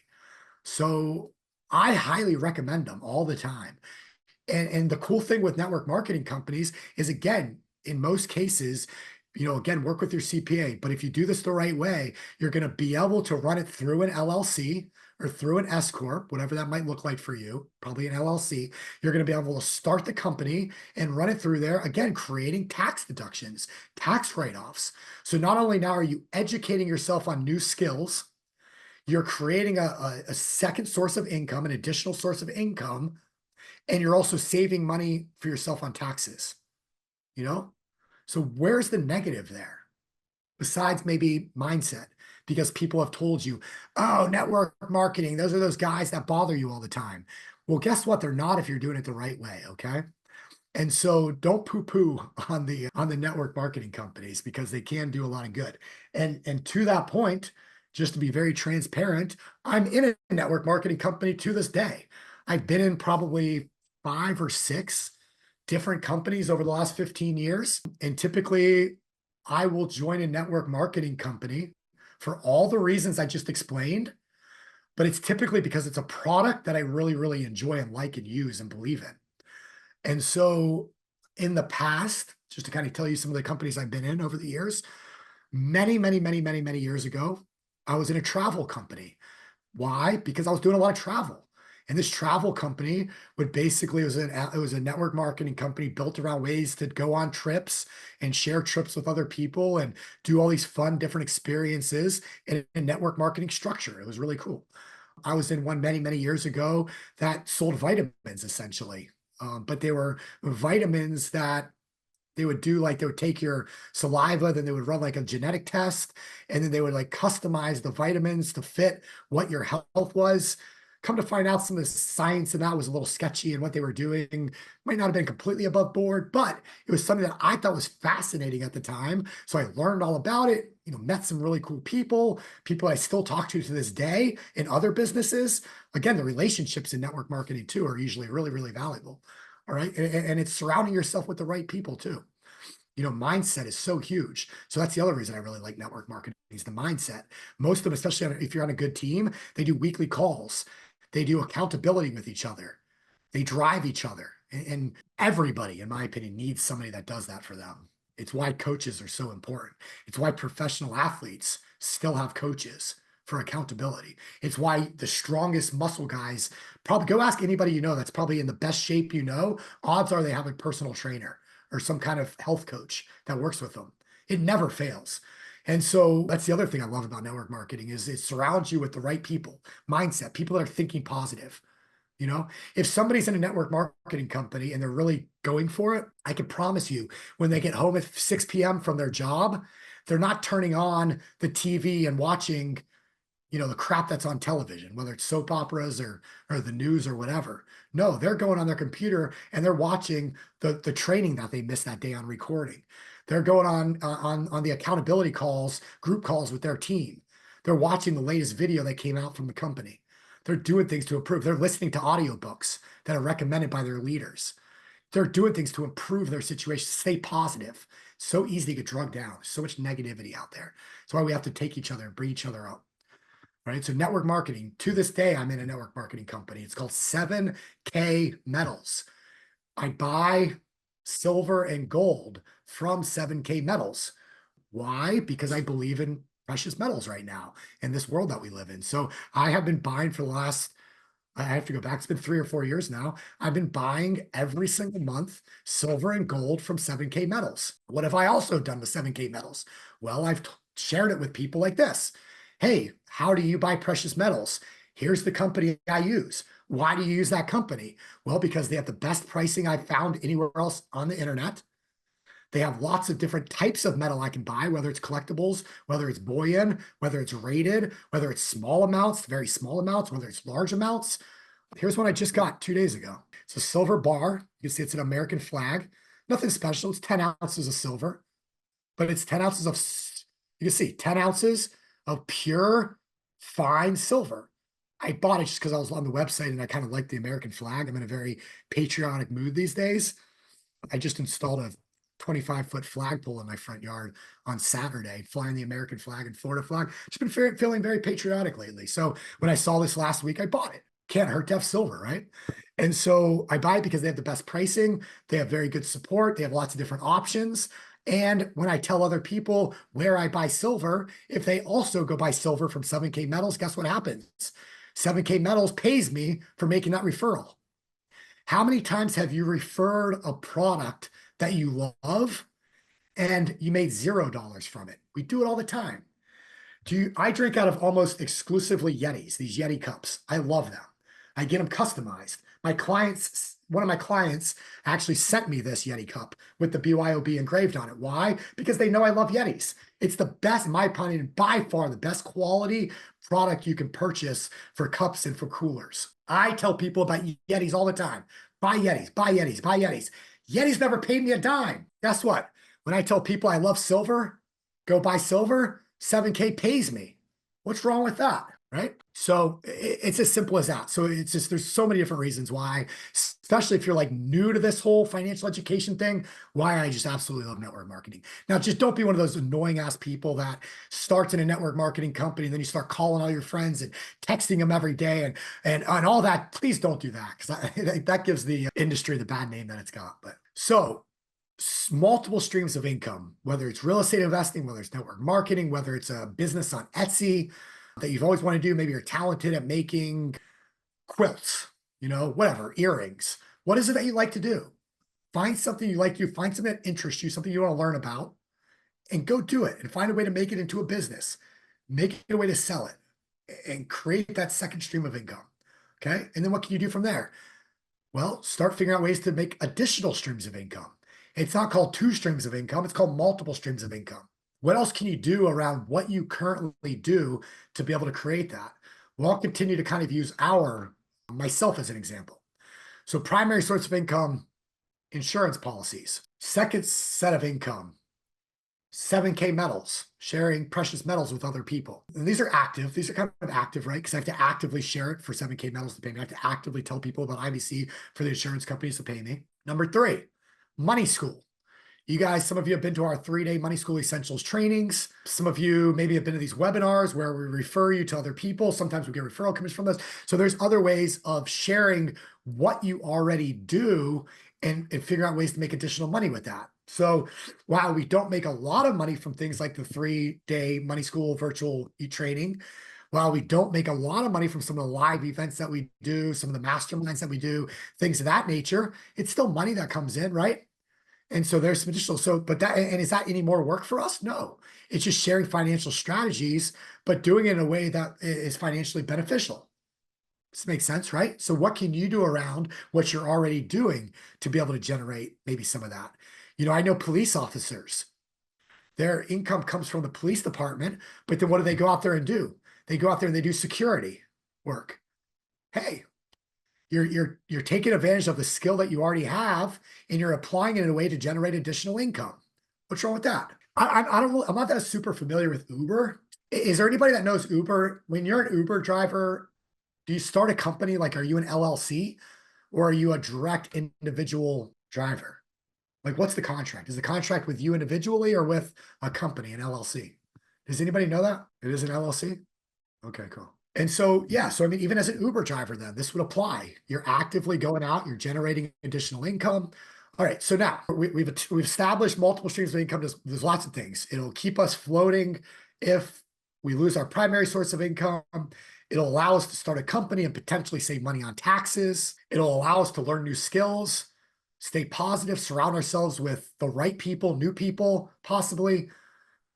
So I highly recommend them all the time. And the cool thing with network marketing companies is, again, in most cases, again, work with your CPA. But if you do this the right way, you're going to be able to run it through an LLC or through an S Corp, whatever that might look like for you, probably an LLC. You're going to be able to start the company and run it through there, again, creating tax deductions, tax write-offs. So not only now are you educating yourself on new skills, you're creating a second source of income, an additional source of income, and you're also saving money for yourself on taxes, So where's the negative there? Besides maybe mindset, because people have told you, oh, network marketing, those are those guys that bother you all the time. Well, guess what? They're not if you're doing it the right way, okay? And so don't poo-poo on the network marketing companies, because they can do a lot of good. And to that point, just to be very transparent, I'm in a network marketing company to this day. I've been in probably 5 or 6 different companies over the last 15 years. And typically I will join a network marketing company for all the reasons I just explained, but it's typically because it's a product that I really, really enjoy and like and use and believe in. And so in the past, just to kind of tell you some of the companies I've been in over the years, many, many, many, many, many years ago, I was in a travel company. Why? Because I was doing a lot of travel. And this travel company would basically, it was a network marketing company built around ways to go on trips and share trips with other people and do all these fun, different experiences in a network marketing structure. It was really cool. I was in one many, many years ago that sold vitamins essentially. But they were vitamins that they would do, like they would take your saliva, then they would run like a genetic test, and then they would like customize the vitamins to fit what your health was. Come to find out, some of the science in that was a little sketchy, and what they were doing might not have been completely above board, but it was something that I thought was fascinating at the time. So I learned all about it, met some really cool people I still talk to this day in other businesses. Again, the relationships in network marketing too are usually really, really valuable. All right. And it's surrounding yourself with the right people too. Mindset is so huge. So that's the other reason I really like network marketing, is the mindset. Most of them, especially if you're on a good team, they do weekly calls. They do accountability with each other. They drive each other. And everybody, in my opinion, needs somebody that does that for them. It's why coaches are so important. It's why professional athletes still have coaches for accountability. It's why the strongest muscle guys, probably go ask anybody that's probably in the best shape, odds are they have a personal trainer or some kind of health coach that works with them. It never fails. And so that's the other thing I love about network marketing, is it surrounds you with the right people, mindset, people that are thinking positive. If somebody's in a network marketing company and they're really going for it, I can promise you when they get home at 6 p.m. from their job, they're not turning on the TV and watching, the crap that's on television, whether it's soap operas or the news or whatever. No, they're going on their computer and they're watching the training that they missed that day on recording. They're going on the accountability calls, group calls with their team. They're watching the latest video that came out from the company. They're doing things to improve. They're listening to audiobooks that are recommended by their leaders. they're doing things to improve their situation, stay positive. So easy to get drugged down. So much negativity out there. That's why we have to take each other and bring each other up. Right. So network marketing, to this day, I'm in a network marketing company. It's called 7K Metals. I buy silver and gold from 7K Metals. Why? Because I believe in precious metals right now in this world that we live in. So I have been buying for the last, I have to go back, it's been 3 or 4 years now. I've been buying every single month silver and gold from 7K Metals. What have I also done with 7K Metals? Well, I've shared it with people like this. Hey, how do you buy precious metals? Here's the company I use. Why do you use that company? Well, because they have the best pricing I've found anywhere else on the internet. They have lots of different types of metal I can buy, whether it's collectibles, whether it's bullion, whether it's rated, whether it's small amounts, very small amounts, whether it's large amounts. Here's one I just got 2 days ago. It's a silver bar. You can see it's an American flag. Nothing special. It's 10 ounces of silver, but it's 10 ounces of, you can see 10 ounces of pure fine silver. I bought it just because I was on the website and I kind of like the American flag. I'm in a very patriotic mood these days. I just installed a 25-foot flagpole in my front yard on Saturday, flying the American flag and Florida flag. Just been feeling very patriotic lately. So when I saw this last week, I bought it. Can't hurt to have silver, right? And so I buy it because they have the best pricing. They have very good support. They have lots of different options. And when I tell other people where I buy silver, if they also go buy silver from 7K Metals, guess what happens? 7K Metals pays me for making that referral. How many times have you referred a product that you love and you made $0 from it? We do it all the time. I drink out of almost exclusively Yetis, these Yeti cups. I love them. I get them customized. One of my clients actually sent me this Yeti cup with the BYOB engraved on it. Why? Because they know I love Yetis. It's the best, in my opinion, by far the best quality product you can purchase for cups and for coolers. I tell people about Yetis all the time. Buy Yetis, buy Yetis, buy Yetis. Yetis never paid me a dime. Guess what? When I tell people I love silver, go buy silver, 7K pays me. What's wrong with that? Right? So it's as simple as that. So it's just, there's so many different reasons why, especially if you're like new to this whole financial education thing, why I just absolutely love network marketing. Now, just don't be one of those annoying ass people that starts in a network marketing company and then you start calling all your friends and texting them every day and all that. Please don't do that, because that gives the industry the bad name that it's got. But so multiple streams of income, whether it's real estate investing, whether it's network marketing, whether it's a business on Etsy that you've always wanted to do. Maybe you're talented at making quilts, whatever, earrings. What is it that you like to do? Find something you like to do, find something that interests you, something you want to learn about, and go do it and find a way to make it into a business. Make it a way to sell it and create that second stream of income. Okay. And then what can you do from there? Well, start figuring out ways to make additional streams of income. It's not called 2 streams of income. It's called multiple streams of income. What else can you do around what you currently do to be able to create that? Well, I'll continue to kind of use myself as an example. So primary source of income, insurance policies. Second set of income, 7K Metals, sharing precious metals with other people. And these are active. These are kind of active, right? Because I have to actively share it for 7K Metals to pay me. I have to actively tell people about IBC for the insurance companies to pay me. Number 3, money school. You guys, some of you have been to our 3-day Money School Essentials trainings. Some of you maybe have been to these webinars where we refer you to other people. Sometimes we get referral commissions from this. So there's other ways of sharing what you already do and figure out ways to make additional money with that. So while we don't make a lot of money from things like the 3-day Money School virtual e-training, while we don't make a lot of money from some of the live events that we do, some of the masterminds that we do, things of that nature, it's still money that comes in, right? And so there's some additional, is that any more work for us? No, it's just sharing financial strategies, but doing it in a way that is financially beneficial. This makes sense, right? So what can you do around what you're already doing to be able to generate maybe some of that? I know police officers, their income comes from the police department, but then what do they go out there and do? They go out there and they do security work. Hey, you're taking advantage of the skill that you already have and you're applying it in a way to generate additional income. What's wrong with that? I'm not that super familiar with Uber. Is there anybody that knows Uber? When you're an Uber driver, do you start a company? Like, are you an LLC or are you a direct individual driver? Like, what's the contract? Is the contract with you individually or with a company, an LLC? Does anybody know that? It is an LLC? Okay, cool. And so, yeah, so I mean, even as an Uber driver, then this would apply. You're actively going out, you're generating additional income. All right, so now we've established multiple streams of income. There's lots of things. It'll keep us floating if we lose our primary source of income. It'll allow us to start a company and potentially save money on taxes. It'll allow us to learn new skills, stay positive, surround ourselves with the right people, new people, possibly.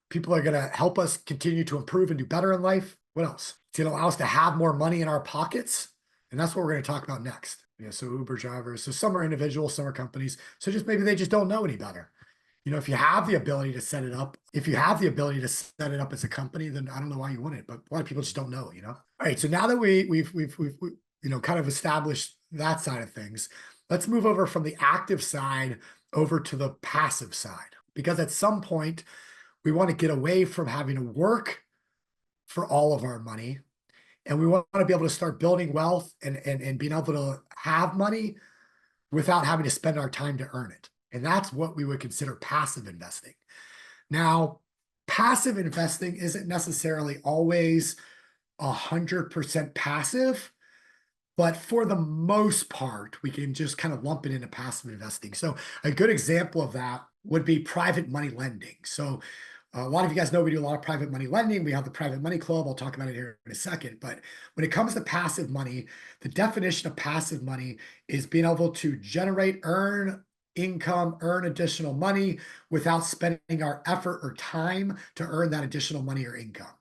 People are going to help us continue to improve and do better in life. What else? It's going to allow us to have more money in our pockets. And that's what we're going to talk about next. Yeah, so Uber drivers. So some are individuals, some are companies. So just maybe they just don't know any better. You know, if you have the ability to set it up, if you have the ability to set it up as a company, then I don't know why you wouldn't. But a lot of people just don't know, you know? All right, so now that we've you know, kind of established that side of things, let's move over from the active side over to the passive side. Because at some point, we want to get away from having to work for all of our money. And we want to be able to start building wealth and being able to have money without having to spend our time to earn it. And that's what we would consider passive investing. Now, passive investing isn't necessarily always 100% passive, but for the most part, we can just kind of lump it into passive investing. So a good example of that would be private money lending. So a lot of you guys know we do a lot of private money lending. We have the Private Money Club. I'll talk about it here in a second. But when it comes to passive money, the definition of passive money is being able to generate, earn income, earn additional money without spending our effort or time to earn that additional money or income.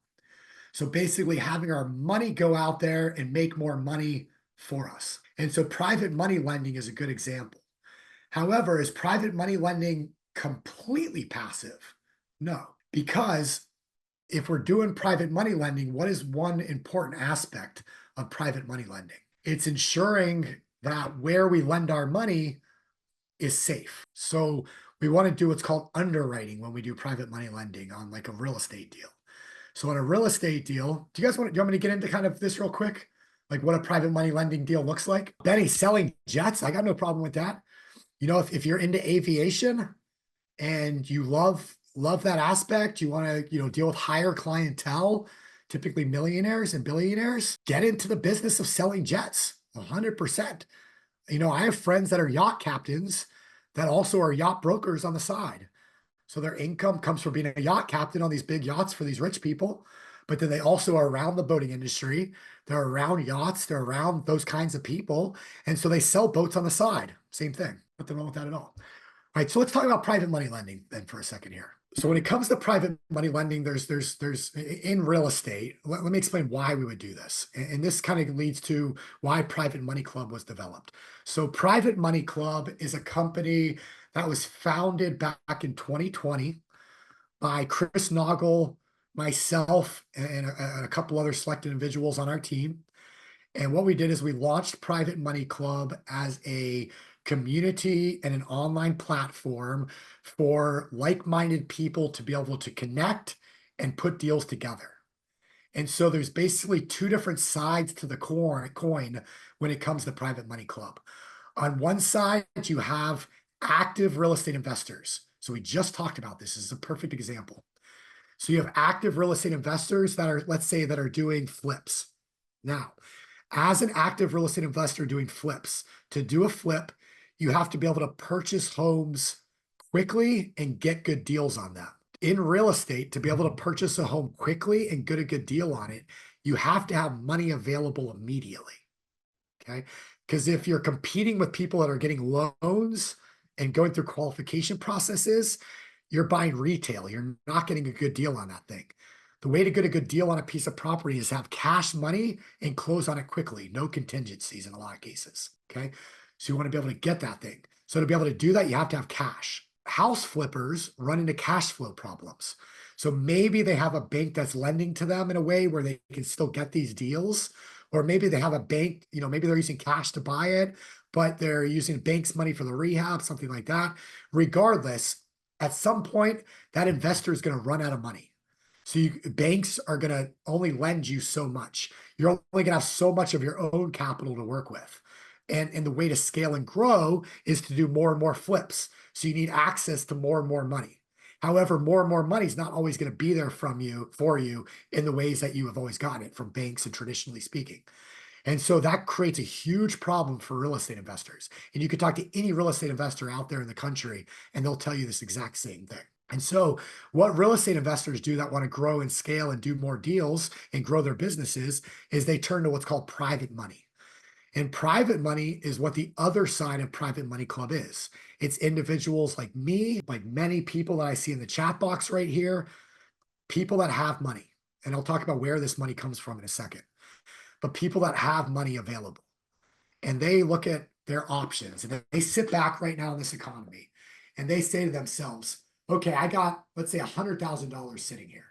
So basically having our money go out there and make more money for us. And so private money lending is a good example. However, is private money lending completely passive? No. Because if we're doing private money lending, what is one important aspect of private money lending? It's ensuring that where we lend our money is safe. So we want to do what's called underwriting when we do private money lending on like a real estate deal. So on a real estate deal, do you want me to get into kind of this real quick? Like what a private money lending deal looks like? Benny, selling jets, I got no problem with that. You know, if you're into aviation and you love that aspect, you want to, you know, deal with higher clientele, typically millionaires and billionaires, get into the business of selling jets 100%. You know, I have friends that are yacht captains that also are yacht brokers on the side. So their income comes from being a yacht captain on these big yachts for these rich people, but then they also are around the boating industry. They're around yachts. They're around those kinds of people. And so they sell boats on the side. Same thing. Nothing wrong with that at all. All right, so let's talk about private money lending then for a second here. So when it comes to private money lending, there's in real estate, let me explain why we would do this. And this kind of leads to why Private Money Club was developed. So Private Money Club is a company that was founded back in 2020 by Chris Naugle, myself, and a couple other selected individuals on our team. And what we did is we launched Private Money Club as a community and an online platform for like-minded people to be able to connect and put deals together. And so there's basically two different sides to the coin when it comes to Private Money Club. On one side, you have active real estate investors. So we just talked about this. This is a perfect example. So you have active real estate investors that are, let's say, that are doing flips. Now, as an active real estate investor doing flips, to do a flip, you have to be able to purchase homes quickly and get good deals on them. In real estate, to be able to purchase a home quickly and get a good deal on it, you have to have money available immediately, okay? Because if you're competing with people that are getting loans and going through qualification processes, you're buying retail. You're not getting a good deal on that thing. The way to get a good deal on a piece of property is have cash money and close on it quickly. No contingencies in a lot of cases, okay? So you want to be able to get that thing. So to be able to do that, you have to have cash. House flippers run into cash flow problems. So maybe they have a bank that's lending to them in a way where they can still get these deals. Or maybe they have a bank, you know, maybe they're using cash to buy it, but they're using bank's money for the rehab, something like that. Regardless, at some point, that investor is going to run out of money. So banks are going to only lend you so much. You're only going to have so much of your own capital to work with. And the way to scale and grow is to do more and more flips. So you need access to more and more money. However, more and more money is not always going to be there for you in the ways that you have always gotten it from banks and traditionally speaking. And so that creates a huge problem for real estate investors. And you can talk to any real estate investor out there in the country, and they'll tell you this exact same thing. And so what real estate investors do that want to grow and scale and do more deals and grow their businesses is they turn to what's called private money. And private money is what the other side of Private Money Club is. It's individuals like me, like many people that I see in the chat box right here, people that have money. And I'll talk about where this money comes from in a second. But people that have money available, and they look at their options, and they sit back right now in this economy and they say to themselves, okay, I got, let's say, $100,000 sitting here.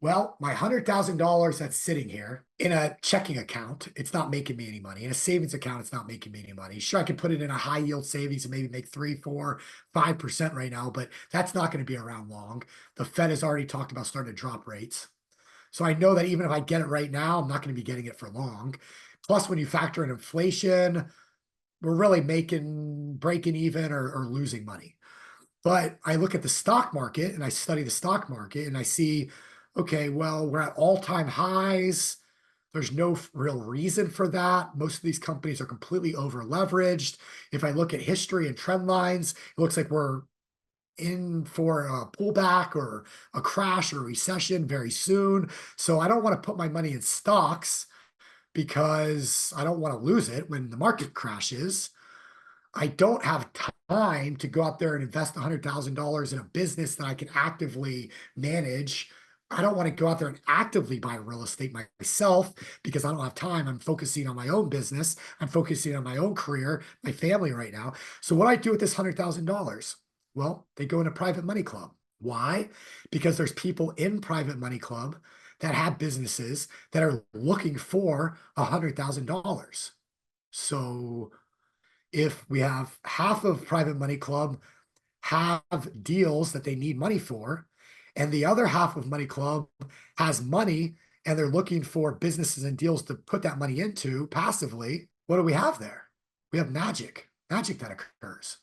Well, my $100,000 that's sitting here in a checking account, it's not making me any money. In a savings account, it's not making me any money. Sure, I can put it in a high yield savings and maybe make 3, 4, 5% right now, but that's not going to be around long. The Fed has already talked about starting to drop rates. So I know that even if I get it right now, I'm not going to be getting it for long. Plus, when you factor in inflation, we're really breaking even or losing money. But I look at the stock market and I study the stock market and I see, okay, well, we're at all-time highs. There's no real reason for that. Most of these companies are completely over leveraged. If I look at history and trend lines, it looks like we're in for a pullback or a crash or a recession very soon. So I don't want to put my money in stocks because I don't want to lose it when the market crashes. I don't have time to go out there and invest $100,000 in a business that I can actively manage. I don't want to go out there and actively buy real estate myself because I don't have time. I'm focusing on my own business. I'm focusing on my own career, my family right now. So what do I do with this $100,000? Well, they go in a private money club. Why? Because there's people in private money club that have businesses that are looking for $100,000. So if we have half of private money club have deals that they need money for, and the other half of money club has money and they're looking for businesses and deals to put that money into passively, what do we have there? We have magic that occurs.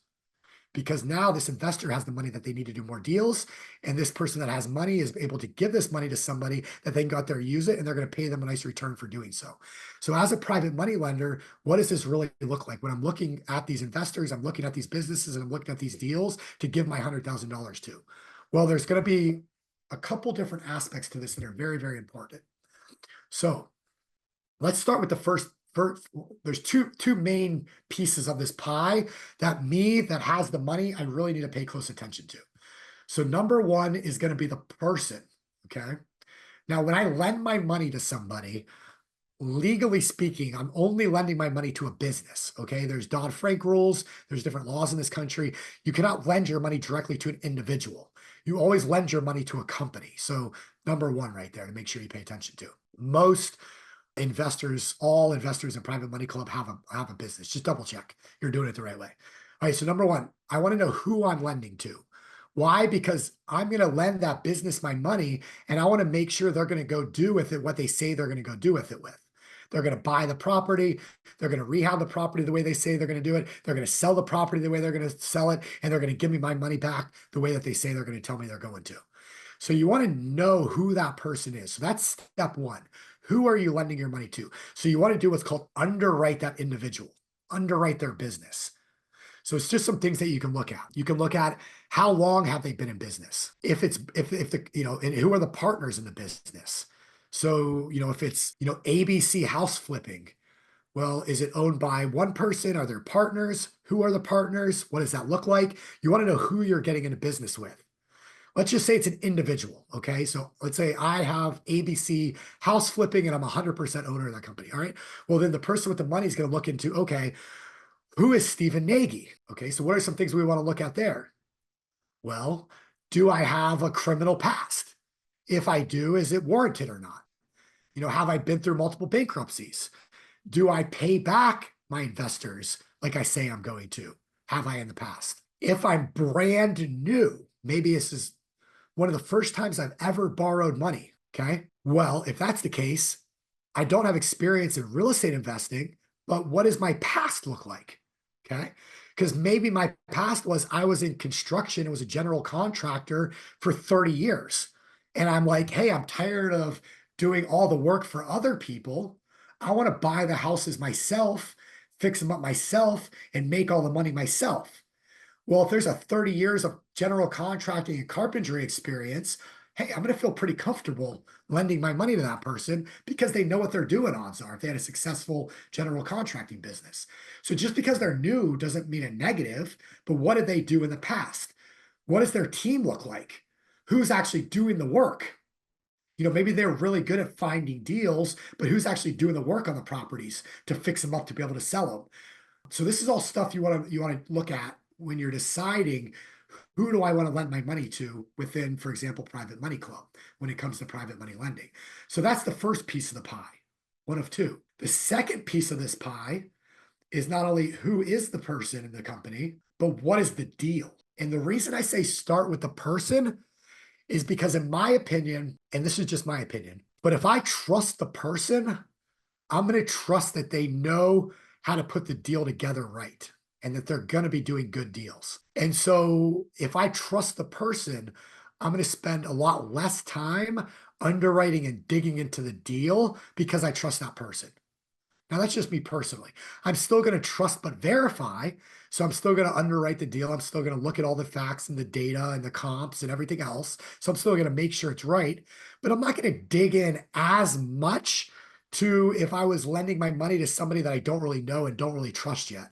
Because now this investor has the money that they need to do more deals, and this person that has money is able to give this money to somebody that they can go out there and use it, and they're going to pay them a nice return for doing so. So as a private money lender, what does this really look like? When I'm looking at these investors, I'm looking at these businesses, and I'm looking at these deals to give my $100,000 to. Well, there's going to be a couple different aspects to this that are very, very important. So let's start with the first. There's two main pieces of this pie that has the money, I really need to pay close attention to. So number one is going to be the person. Okay. Now, when I lend my money to somebody, legally speaking, I'm only lending my money to a business. Okay. There's Dodd-Frank rules. There's different laws in this country. You cannot lend your money directly to an individual. You always lend your money to a company. So number one right there to make sure you pay attention to. Most investors, all investors in Private Money Club have a business. Just double check you're doing it the right way. All right. So number one, I want to know who I'm lending to. Why? Because I'm going to lend that business my money, and I want to make sure they're going to go do with it what they say they're going to go do with it with. They're going to buy the property. They're going to rehab the property the way they say they're going to do it. They're going to sell the property the way they're going to sell it. And they're going to give me my money back the way that they say they're going to tell me they're going to. So you want to know who that person is. So that's step one. Who are you lending your money to? So you want to do what's called underwrite that individual, underwrite their business. So it's just some things that you can look at. You can look at how long have they been in business? If and who are the partners in the business? So, if it's, ABC house flipping, well, is it owned by one person? Are there partners? Who are the partners? What does that look like? You want to know who you're getting into business with. Let's just say it's an individual. Okay. So let's say I have ABC house flipping and I'm 100% owner of that company. All right. Well, then the person with the money is going to look into, okay, who is Stephen Nagy? Okay. So what are some things we want to look at there? Well, do I have a criminal past? If I do, is it warranted or not? Have I been through multiple bankruptcies? Do I pay back my investors like I say I'm going to? Have I in the past? If I'm brand new, maybe this is one of the first times I've ever borrowed money. Okay. Well, if that's the case, I don't have experience in real estate investing, but what does my past look like? Okay. Because maybe my past was I was in construction, it was a general contractor for 30 years. And I'm like, hey, I'm tired of doing all the work for other people. I want to buy the houses myself, fix them up myself, and make all the money myself. Well, if there's a 30 years of general contracting and carpentry experience, hey, I'm going to feel pretty comfortable lending my money to that person because they know what they're doing, odds are, if they had a successful general contracting business. So just because they're new doesn't mean a negative, but what did they do in the past? What does their team look like? Who's actually doing the work? Maybe they're really good at finding deals, but who's actually doing the work on the properties to fix them up to be able to sell them? So this is all stuff you want to look at when you're deciding who do I want to lend my money to within, for example, Private Money Club when it comes to private money lending. So that's the first piece of the pie, one of two. The second piece of this pie is not only who is the person in the company, but what is the deal? And the reason I say start with the person is because in my opinion, and this is just my opinion, but if I trust the person, I'm going to trust that they know how to put the deal together right and that they're going to be doing good deals. And so if I trust the person, I'm going to spend a lot less time underwriting and digging into the deal because I trust that person. Now, that's just me personally. I'm still going to trust but verify. So I'm still going to underwrite the deal. I'm still going to look at all the facts and the data and the comps and everything else. So I'm still going to make sure it's right. But I'm not going to dig in as much to if I was lending my money to somebody that I don't really know and don't really trust yet.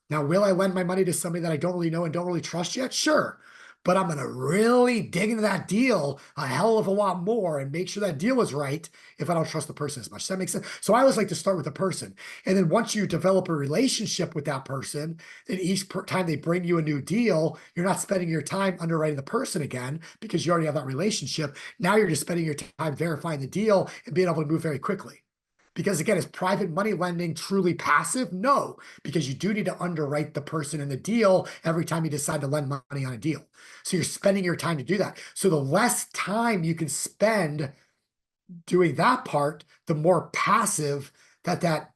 Now, will I lend my money to somebody that I don't really know and don't really trust yet? Sure. But I'm going to really dig into that deal a hell of a lot more and make sure that deal is right if I don't trust the person as much. Does that make sense? So I always like to start with the person. And then once you develop a relationship with that person, then each time they bring you a new deal, you're not spending your time underwriting the person again because you already have that relationship. Now you're just spending your time verifying the deal and being able to move very quickly. Because again, is private money lending truly passive? No, because you do need to underwrite the person in the deal every time you decide to lend money on a deal. So you're spending your time to do that. So the less time you can spend doing that part, the more passive that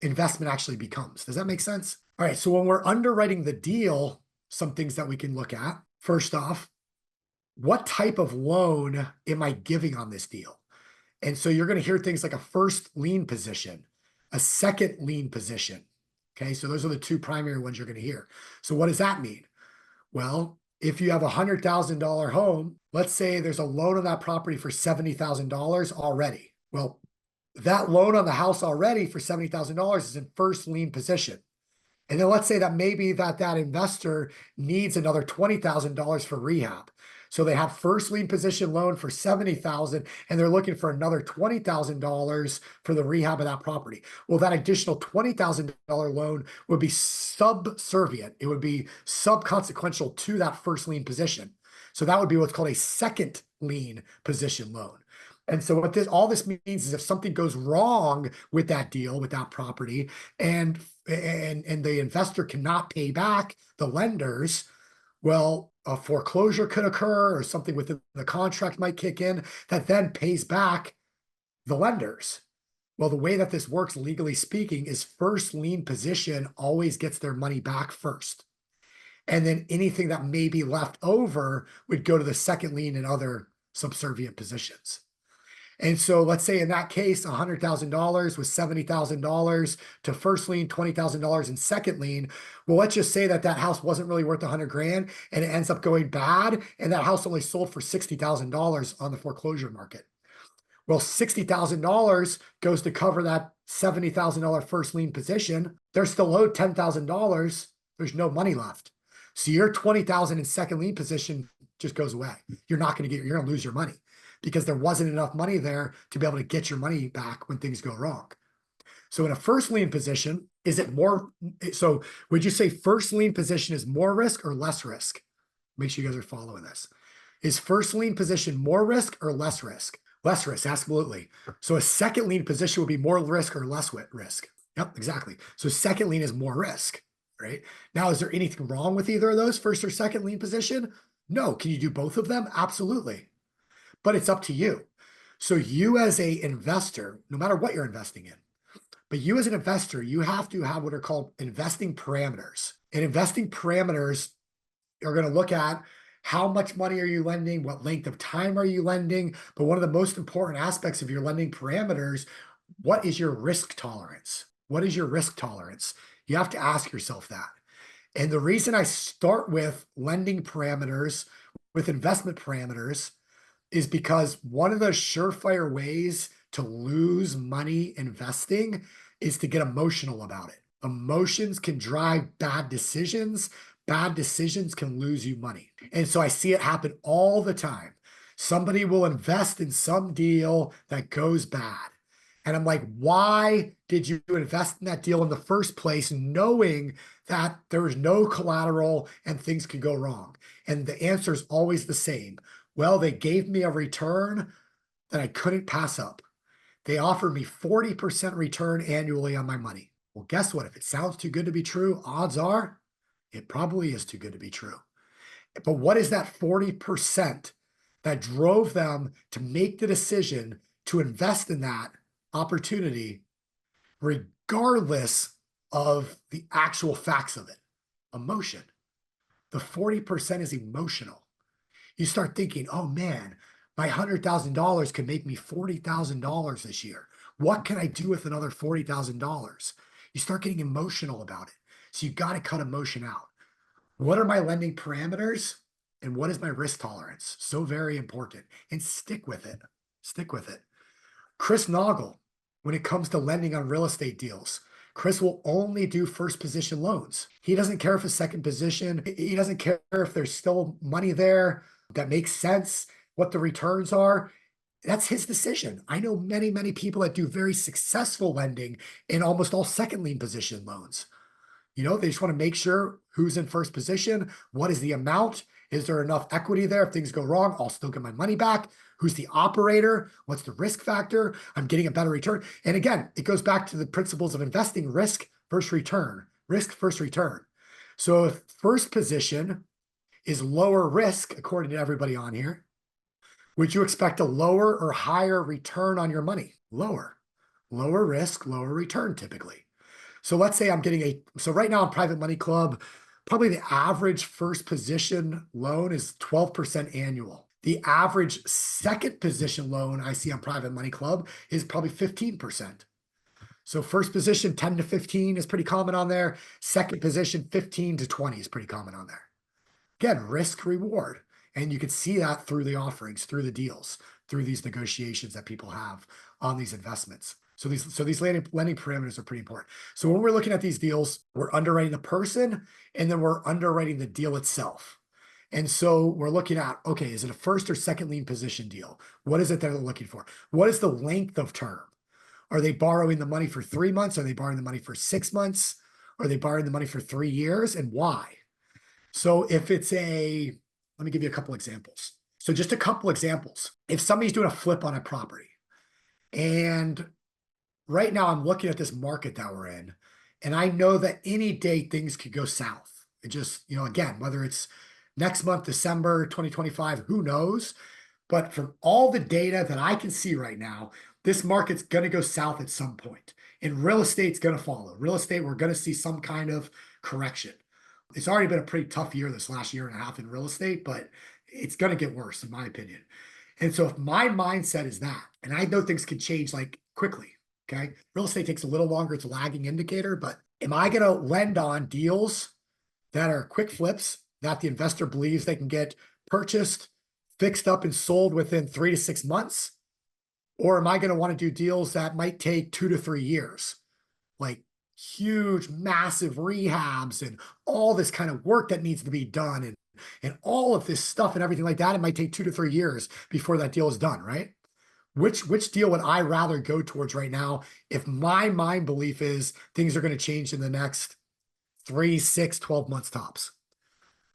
investment actually becomes. Does that make sense? All right, so when we're underwriting the deal, some things that we can look at. First off, what type of loan am I giving on this deal? And so you're going to hear things like a first lien position, a second lien position. Okay, so those are the two primary ones you're going to hear. So what does that mean? Well, if you have a $100,000 home, let's say there's a loan on that property for $70,000 already. Well, that loan on the house already for $70,000 is in first lien position. And then let's say that maybe that investor needs another $20,000 for rehab. So they have first lien position loan for $70,000 and they're looking for another $20,000 for the rehab of that property. Well, that additional $20,000 loan would be subservient. It would be subconsequential to that first lien position. So that would be what's called a second lien position loan. And so what all this means is if something goes wrong with that deal, with that property, and the investor cannot pay back the lenders, well, a foreclosure could occur or something within the contract might kick in that then pays back the lenders. Well, the way that this works, legally speaking, is first lien position always gets their money back first. And then anything that may be left over would go to the second lien and other subservient positions. And so let's say in that case, $100,000 was $70,000 to first lien, $20,000 in second lien. Well, let's just say that house wasn't really worth $100,000 and it ends up going bad. And that house only sold for $60,000 on the foreclosure market. Well, $60,000 goes to cover that $70,000 first lien position. They're still owed $10,000. There's no money left. So your $20,000 in second lien position just goes away. You're going to lose your money, because there wasn't enough money there to be able to get your money back when things go wrong. So in a first lien position, is it more? So would you say first lien position is more risk or less risk? Make sure you guys are following this. Is first lien position more risk or less risk? Less risk, absolutely. So a second lien position would be more risk or less risk? Yep, exactly. So second lien is more risk, right? Now, is there anything wrong with either of those, first or second lien position? No. Can you do both of them? Absolutely. But it's up to you. So you as a investor, no matter what you're investing in, But you as an investor, you have to have what are called investing parameters. And investing parameters are going to look at how much money are you lending, what length of time are you lending. But one of the most important aspects of your lending parameters, what is your risk tolerance? What is your risk tolerance? You have to ask yourself that. And the reason I start with lending parameters, with investment parameters, is because one of the surefire ways to lose money investing is to get emotional about it. Emotions can drive bad decisions. Bad decisions can lose you money. And so I see it happen all the time. Somebody will invest in some deal that goes bad. And I'm like, why did you invest in that deal in the first place, knowing that there was no collateral and things could go wrong? And the answer is always the same. Well, they gave me a return that I couldn't pass up. They offered me 40% return annually on my money. Well, guess what? If it sounds too good to be true, odds are it probably is too good to be true. But what is that 40% that drove them to make the decision to invest in that opportunity, regardless of the actual facts of it? Emotion. The 40% is emotional. You start thinking, oh man, my $100,000 can make me $40,000 this year. What can I do with another $40,000? You start getting emotional about it. So you got to cut emotion out. What are my lending parameters? And what is my risk tolerance? So very important. And stick with it. Stick with it. Chris Naugle, when it comes to lending on real estate deals, Chris will only do first position loans. He doesn't care if it's second position. He doesn't care if there's still money there that makes sense, what the returns are. That's his decision. I know many, many people that do very successful lending in almost all second lien position loans. You know, they just want to make sure who's in first position. What is the amount? Is there enough equity there? If things go wrong, I'll still get my money back. Who's the operator? What's the risk factor? I'm getting a better return. And again, it goes back to the principles of investing: risk versus return, risk versus return. So if first position is lower risk, according to everybody on here, would you expect a lower or higher return on your money? Lower risk, lower return typically. So let's say I'm getting so right now in Private Money Club, probably the average first position loan is 12% annual. The average second position loan I see on Private Money Club is probably 15%. So first position, 10 to 15 is pretty common on there. Second position, 15 to 20 is pretty common on there. Again, risk reward. And you can see that through the offerings, through the deals, through these negotiations that people have on these investments. So these lending parameters are pretty important. So when we're looking at these deals, we're underwriting the person, and then we're underwriting the deal itself. And so we're looking at, okay, is it a first or second lien position deal? What is it that they're looking for? What is the length of term? Are they borrowing the money for 3 months? Are they borrowing the money for 6 months? Are they borrowing the money for 3 years? And why? So if it's let me give you a couple examples. So just a couple examples. If somebody's doing a flip on a property, and right now I'm looking at this market that we're in, and I know that any day things could go south. It just, again, whether it's next month, December 2025, who knows? But from all the data that I can see right now, this market's going to go south at some point. And real estate's going to follow. Real estate, we're going to see some kind of correction. It's already been a pretty tough year this last year and a half in real estate, but it's going to get worse, in my opinion. And so if my mindset is that, and I know things can change like quickly, okay? Real estate takes a little longer. It's a lagging indicator, but am I going to lend on deals that are quick flips that the investor believes they can get purchased, fixed up, and sold within 3 to 6 months? Or am I going to want to do deals that might take 2 to 3 years? Like huge, massive rehabs and all this kind of work that needs to be done, and all of this stuff and everything like that. It might take 2 to 3 years before that deal is done, right? Which deal would I rather go towards right now if my mind belief is things are going to change in the next 3, 6, 12 months tops?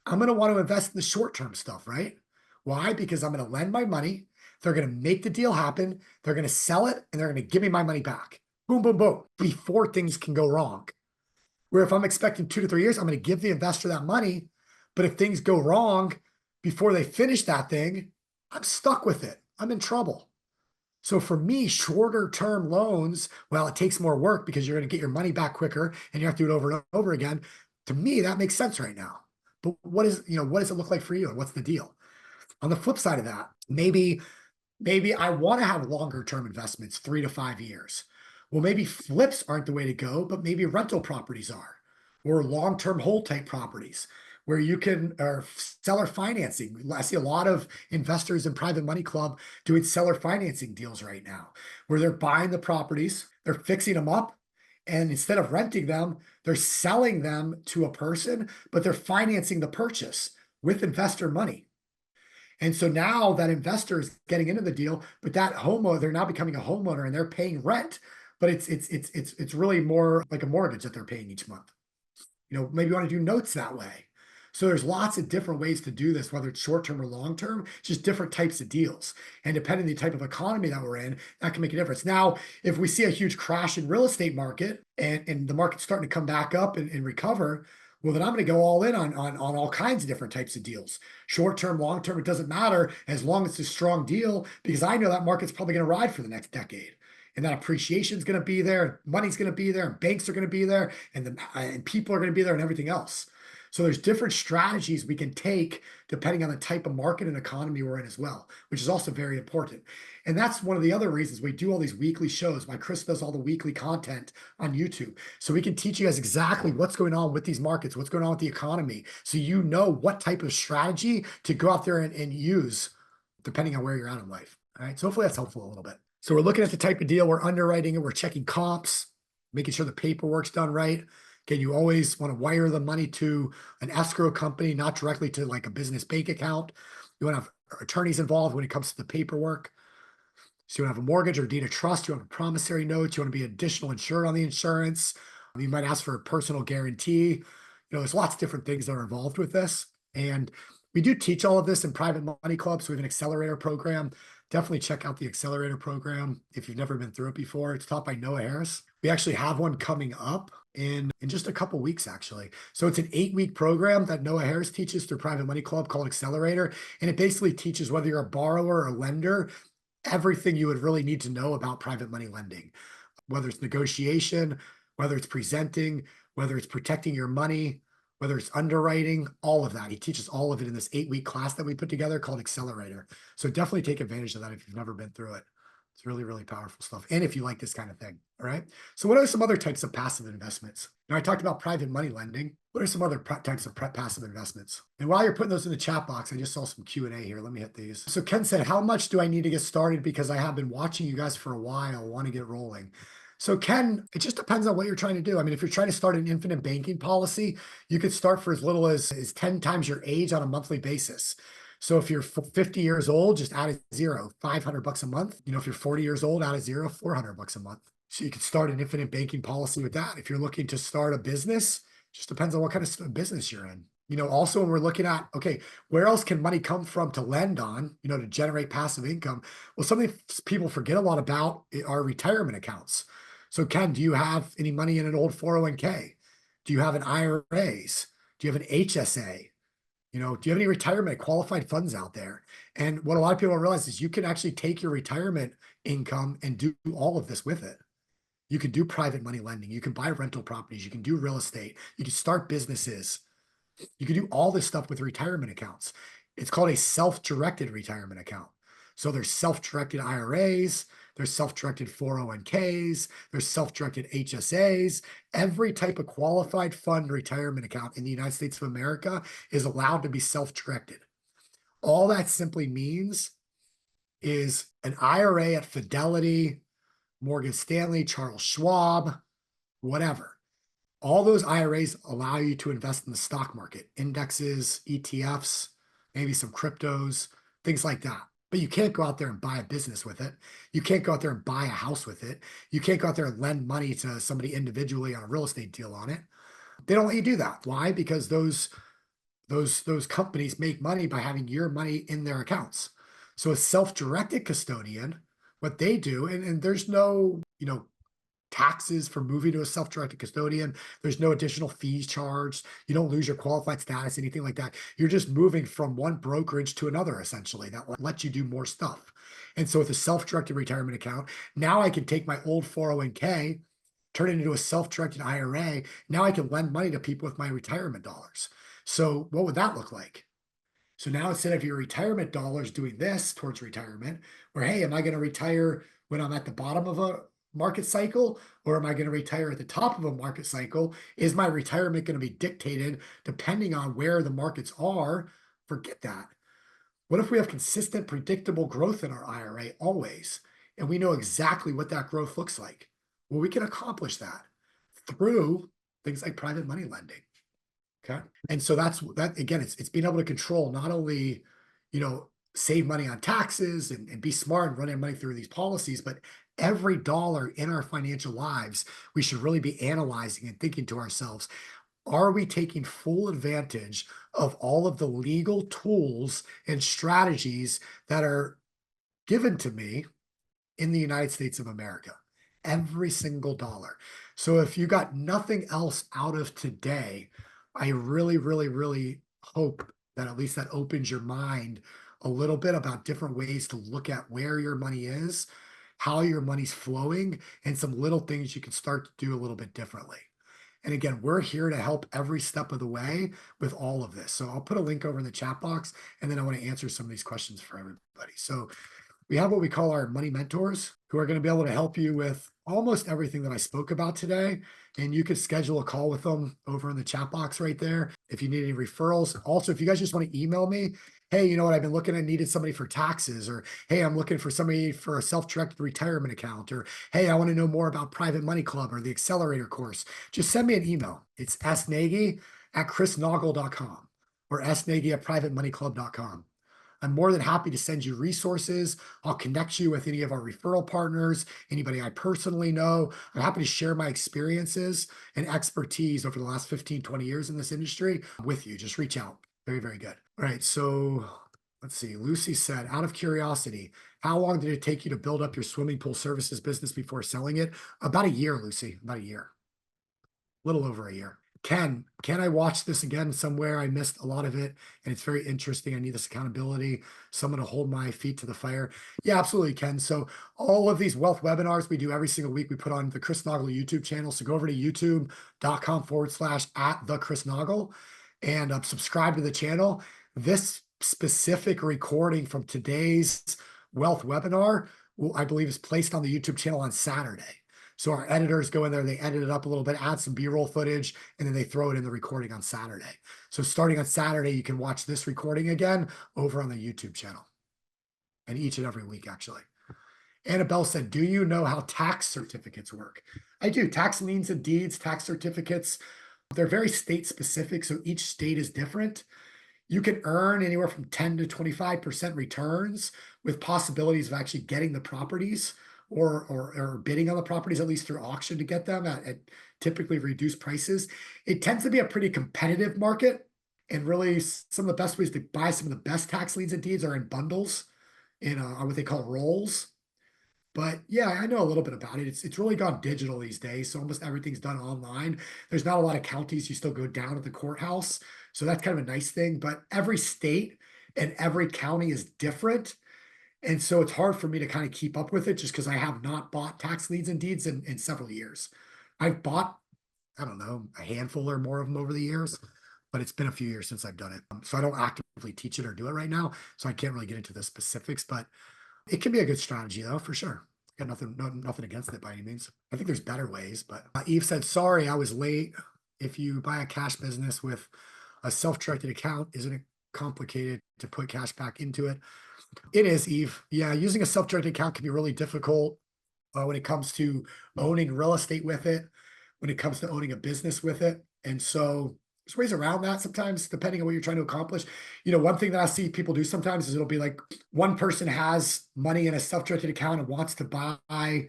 I'm going to want to invest in the short-term stuff, right? Why? Because I'm going to lend my money. They're going to make the deal happen. They're going to sell it, and they're going to give me my money back. Boom, boom, boom, before things can go wrong. Where if I'm expecting 2 to 3 years, I'm going to give the investor that money. But if things go wrong before they finish that thing, I'm stuck with it. I'm in trouble. So for me, shorter term loans, well, it takes more work because you're going to get your money back quicker and you have to do it over and over again. To me, that makes sense right now. But what does it look like for you? And what's the deal? On the flip side of that, maybe I want to have longer term investments, 3 to 5 years. Well, maybe flips aren't the way to go, but maybe rental properties are, or long term hold type properties where you can, or seller financing. I see a lot of investors in Private Money Club doing seller financing deals right now, where they're buying the properties, they're fixing them up, and instead of renting them, they're selling them to a person, but they're financing the purchase with investor money. And so now that investor is getting into the deal, but that homeowner, they're now becoming a homeowner and they're paying rent, but it's really more like a mortgage that they're paying each month. Maybe you want to do notes that way. So there's lots of different ways to do this, whether it's short term or long term, just different types of deals. And depending on the type of economy that we're in, that can make a difference. Now, if we see a huge crash in real estate market and the market's starting to come back up and recover, well, then I'm going to go all in on all kinds of different types of deals. Short term, long term, it doesn't matter as long as it's a strong deal, because I know that market's probably going to ride for the next decade. And that appreciation is going to be there, money's going to be there, and banks are going to be there, and people are going to be there, and everything else. So there's different strategies we can take depending on the type of market and economy we're in as well, which is also very important. And that's one of the other reasons we do all these weekly shows, why Chris does all the weekly content on YouTube. So we can teach you guys exactly what's going on with these markets, what's going on with the economy, so you know what type of strategy to go out there and use depending on where you're at in life. All right. So hopefully that's helpful a little bit. So we're looking at the type of deal, we're underwriting it, we're checking comps, making sure the paperwork's done right. Again, you always want to wire the money to an escrow company, not directly to like a business bank account. You want to have attorneys involved when it comes to the paperwork. So you want to have a mortgage or deed of trust. You want a promissory note. You want to be additional insured on the insurance. You might ask for a personal guarantee. There's lots of different things that are involved with this. And we do teach all of this in Private Money Club. So we have an accelerator program. Definitely check out the accelerator program if you've never been through it before. It's taught by Noah Harris. We actually have one coming up in just a couple weeks, actually. So it's an 8-week program that Noah Harris teaches through Private Money Club called Accelerator. And it basically teaches whether you're a borrower or a lender, everything you would really need to know about private money lending, whether it's negotiation, whether it's presenting, whether it's protecting your money, whether it's underwriting, all of that. He teaches all of it in this 8-week class that we put together called Accelerator. So definitely take advantage of that if you've never been through it. It's really, really powerful stuff. And if you like this kind of thing, all right? So what are some other types of passive investments? Now, I talked about private money lending. What are some other types of passive investments? And while you're putting those in the chat box, I just saw some Q&A here. Let me hit these. So Ken said, how much do I need to get started? Because I have been watching you guys for a while, want to get rolling. So Ken, it just depends on what you're trying to do. I mean, if you're trying to start an infinite banking policy, you could start for as little as 10 times your age on a monthly basis. So if you're 50 years old, just add a zero, $500 a month. If you're 40 years old, add a zero, $400 a month. So you could start an infinite banking policy with that. If you're looking to start a business, just depends on what kind of business you're in. Also when we're looking at, okay, where else can money come from to lend on, to generate passive income? Well, something people forget a lot about are retirement accounts. So Ken, do you have any money in an old 401k? Do you have an IRAs? Do you have an HSA? Do you have any retirement qualified funds out there? And what a lot of people don't realize is you can actually take your retirement income and do all of this with it. You can do private money lending. You can buy rental properties. You can do real estate. You can start businesses. You can do all this stuff with retirement accounts. It's called a self-directed retirement account. So there's self-directed IRAs, there's self-directed 401ks, there's self-directed HSAs. Every type of qualified fund retirement account in the United States of America is allowed to be self-directed. All that simply means is an IRA at Fidelity, Morgan Stanley, Charles Schwab, whatever. All those IRAs allow you to invest in the stock market, indexes, ETFs, maybe some cryptos, things like that. But you can't go out there and buy a business with it. You can't go out there and buy a house with it. You can't go out there and lend money to somebody individually on a real estate deal on it. They don't let you do that. Why? Because those companies make money by having your money in their accounts. So a self-directed custodian, what they do, and there's no, taxes for moving to a self-directed custodian. There's no additional fees charged. You don't lose your qualified status, anything like that. You're just moving from one brokerage to another, essentially, that lets you do more stuff. And so with a self-directed retirement account, now I can take my old 401k, turn it into a self-directed IRA. Now I can lend money to people with my retirement dollars. So what would that look like? So now instead of your retirement dollars doing this towards retirement, where, hey, am I going to retire when I'm at the bottom of a market cycle, or am I going to retire at the top of a market cycle? Is my retirement going to be dictated depending on where the markets are? Forget that. What if we have consistent, predictable growth in our IRA always, and we know exactly what that growth looks like? Well, we can accomplish that through things like private money lending. Okay. And so that's that again, it's being able to control not only, save money on taxes and be smart and running money through these policies, but every dollar in our financial lives, we should really be analyzing and thinking to ourselves, are we taking full advantage of all of the legal tools and strategies that are given to me in the United States of America? Every single dollar. So if you got nothing else out of today, I really, really, really hope that at least that opens your mind a little bit about different ways to look at where your money is, how your money's flowing, and some little things you can start to do a little bit differently. And again, we're here to help every step of the way with all of this. So I'll put a link over in the chat box, and then I want to answer some of these questions for everybody. So we have what we call our money mentors who are going to be able to help you with almost everything that I spoke about today. And you could schedule a call with them over in the chat box right there. If you need any referrals, also, if you guys just want to email me, hey, you know what, I've been looking, I needed somebody for taxes, or hey, I'm looking for somebody for a self-directed retirement account, or hey, I want to know more about Private Money Club or the Accelerator course, just send me an email. It's snagy@chrisnoggle.com or snagy@privatemoneyclub.com. I'm more than happy to send you resources. I'll connect you with any of our referral partners, anybody I personally know. I'm happy to share my experiences and expertise over the last 15, 20 years in this industry with you. Just reach out. Very, very good. All right. So let's see. Lucy said, out of curiosity, how long did it take you to build up your swimming pool services business before selling it? About a year, Lucy, about a year. A little over a year. Can I watch this again somewhere? I missed a lot of it, and it's very interesting. I need this accountability, someone to hold my feet to the fire. Yeah, absolutely, Ken. So all of these wealth webinars we do every single week, we put on the Chris Naugle YouTube channel. So go over to youtube.com/@the-Chris-Naugle and subscribe to the channel. This specific recording from today's wealth webinar, I believe, is placed on the YouTube channel on Saturday. So our editors go in there, they edit it up a little bit, add some B-roll footage, and then they throw it in the recording on Saturday. So starting on Saturday, you can watch this recording again over on the YouTube channel. And each and every week, actually. Annabelle said, do you know how tax certificates work? I do. Tax liens and deeds, tax certificates, they're very state specific. So each state is different. You can earn anywhere from 10 to 25% returns with possibilities of actually getting the properties or bidding on the properties, at least through auction, to get them at typically reduced prices. It tends to be a pretty competitive market, and really some of the best ways to buy some of the best tax liens and deeds are in bundles, in what they call rolls. But yeah, I know a little bit about it. It's really gone digital these days, so almost everything's done online. There's not a lot of counties you still go down to the courthouse, so that's kind of a nice thing. But every state and every county is different. And so it's hard for me to kind of keep up with it just because I have not bought tax liens and deeds in several years. I've bought, I don't know, a handful or more of them over the years, but it's been a few years since I've done it. So I don't actively teach it or do it right now. So I can't really get into the specifics, but it can be a good strategy though, for sure. Got nothing against it by any means. I think there's better ways, but Eve said, sorry, I was late. If you buy a cash business with a self-directed account, isn't it complicated to put cash back into it? It is, Eve. Yeah, using a self-directed account can be really difficult when it comes to owning real estate with it, when it comes to owning a business with it. And so there's ways around that sometimes, depending on what you're trying to accomplish. One thing that I see people do sometimes is it'll be like one person has money in a self-directed account and wants to buy, a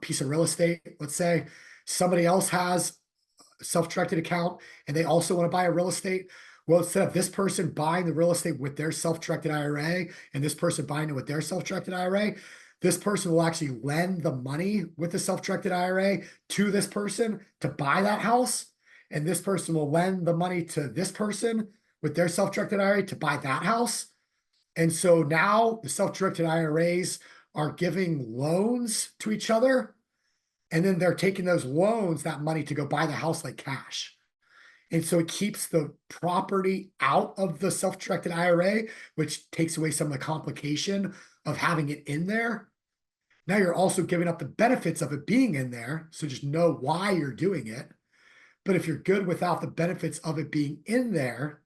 piece of real estate, let's say. Somebody else has a self-directed account and they also want to buy a real estate. Well, instead of this person buying the real estate with their self-directed IRA and this person buying it with their self-directed IRA, this person will actually lend the money with the self-directed IRA to this person to buy that house. And this person will lend the money to this person with their self-directed IRA to buy that house. And so now the self-directed IRAs are giving loans to each other, and then they're taking those loans, that money, to go buy the house like cash. And so it keeps the property out of the self-directed IRA, which takes away some of the complication of having it in there. Now you're also giving up the benefits of it being in there, so just know why you're doing it. But if you're good without the benefits of it being in there,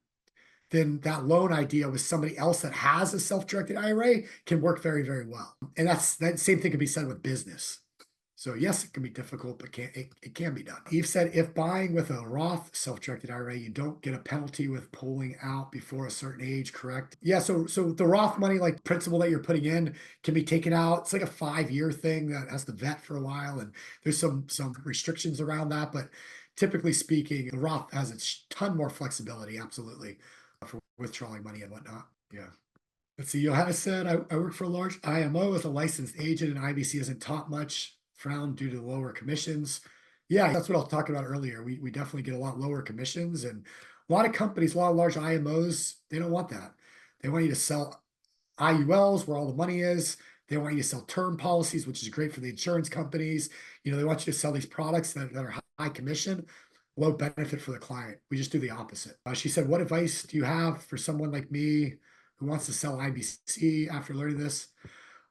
then that loan idea with somebody else that has a self-directed IRA can work very, very well. And that same thing can be said with business. So yes, it can be difficult, but it can be done. Eve said, if buying with a Roth self-directed IRA, you don't get a penalty with pulling out before a certain age, correct? Yeah, so the Roth money, like principal that you're putting in, can be taken out. It's like a 5-year thing that has to vet for a while, and there's some restrictions around that. But typically speaking, the Roth has a ton more flexibility, absolutely, for withdrawing money and whatnot. Yeah. Let's see, Johanna said, I work for a large IMO as a licensed agent, and IBC isn't taught much. Frowned due to lower commissions. Yeah, that's what I was talking about earlier. We definitely get a lot lower commissions, and a lot of companies, a lot of large IMOs, they don't want that. They want you to sell IULs where all the money is. They want you to sell term policies, which is great for the insurance companies. They want you to sell these products that are high commission, low benefit for the client. We just do the opposite. She said, what advice do you have for someone like me who wants to sell IBC after learning this?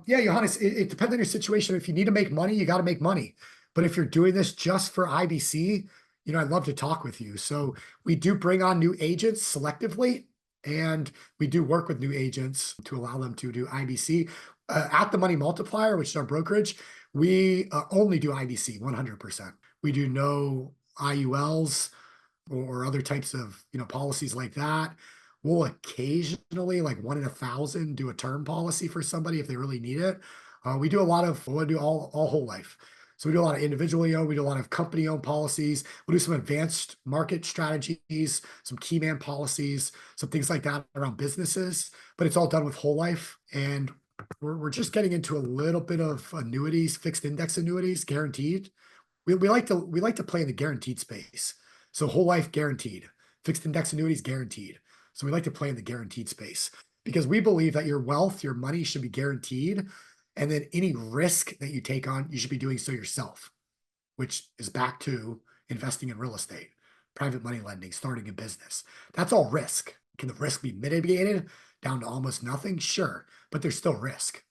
Yeah, Johannes, it depends on your situation. If you need to make money, you got to make money. But if you're doing this just for IBC, I'd love to talk with you. So we do bring on new agents selectively, and we do work with new agents to allow them to do IBC. At the Money Multiplier, which is our brokerage, we only do IBC 100%. We do no IULs or other types of policies like that. We'll occasionally, like 1 in 1,000, do a term policy for somebody if they really need it. We do we'll do all whole life. So we do a lot of individually owned, we do a lot of company owned policies. We'll do some advanced market strategies, some key man policies, some things like that around businesses, but it's all done with whole life. And we're just getting into a little bit of annuities, fixed index annuities, guaranteed. We like to play in the guaranteed space. So whole life guaranteed, fixed index annuities guaranteed. So we like to play in the guaranteed space because we believe that your wealth, your money should be guaranteed. And then any risk that you take on, you should be doing so yourself, which is back to investing in real estate, private money lending, starting a business. That's all risk. Can the risk be mitigated down to almost nothing? Sure, but there's still risk.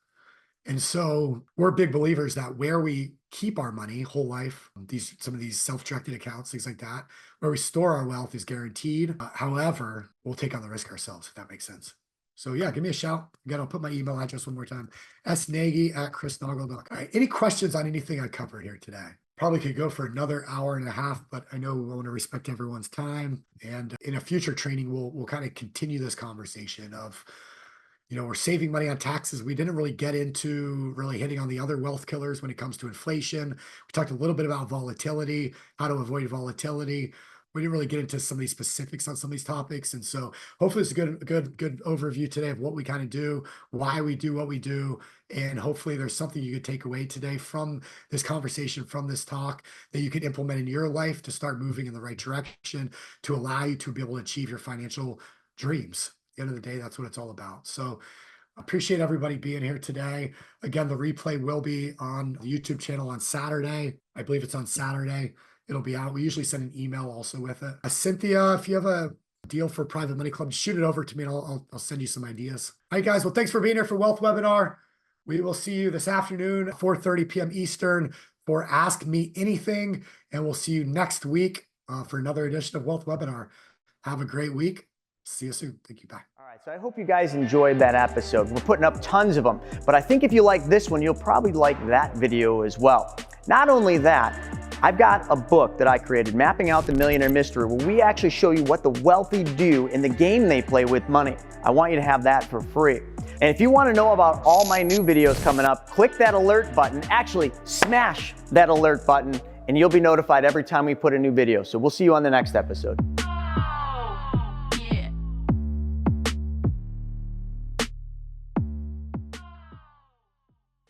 And so we're big believers that where we keep our money, whole life, some of these self-directed accounts, things like that, where we store our wealth is guaranteed. However, we'll take on the risk ourselves, if that makes sense. So yeah, give me a shout. Again, I'll put my email address one more time. snagy@chrisnoggle.com. All right, any questions on anything I covered here today? Probably could go for another hour and a half, but I know we want to respect everyone's time. And in a future training, we'll kind of continue this conversation of, we're saving money on taxes. We didn't really get into really hitting on the other wealth killers when it comes to inflation. We talked a little bit about volatility, how to avoid volatility. We didn't really get into some of these specifics on some of these topics. And so hopefully it's a good overview today of what we kind of do, why we do what we do. And hopefully there's something you could take away today from this conversation, from this talk, that you can implement in your life to start moving in the right direction to allow you to be able to achieve your financial dreams. At the end of the day, that's what it's all about. So appreciate everybody being here today. Again, the replay will be on the YouTube channel on Saturday. I believe it's on Saturday. It'll be out. We usually send an email also with it. Cynthia, if you have a deal for Private Money Club, shoot it over to me and I'll send you some ideas. All right, guys. Well, thanks for being here for Wealth Webinar. We will see you this afternoon, 4:30 p.m. Eastern, for Ask Me Anything. And we'll see you next week for another edition of Wealth Webinar. Have a great week. See you soon. Thank you. Bye. All right, so I hope you guys enjoyed that episode. We're putting up tons of them, but I think if you like this one, you'll probably like that video as well. Not only that, I've got a book that I created, Mapping Out the Millionaire Mystery, where we actually show you what the wealthy do in the game they play with money. I want you to have that for free. And if you want to know about all my new videos coming up, click that alert button. Actually, smash that alert button, and you'll be notified every time we put a new video. So we'll see you on the next episode.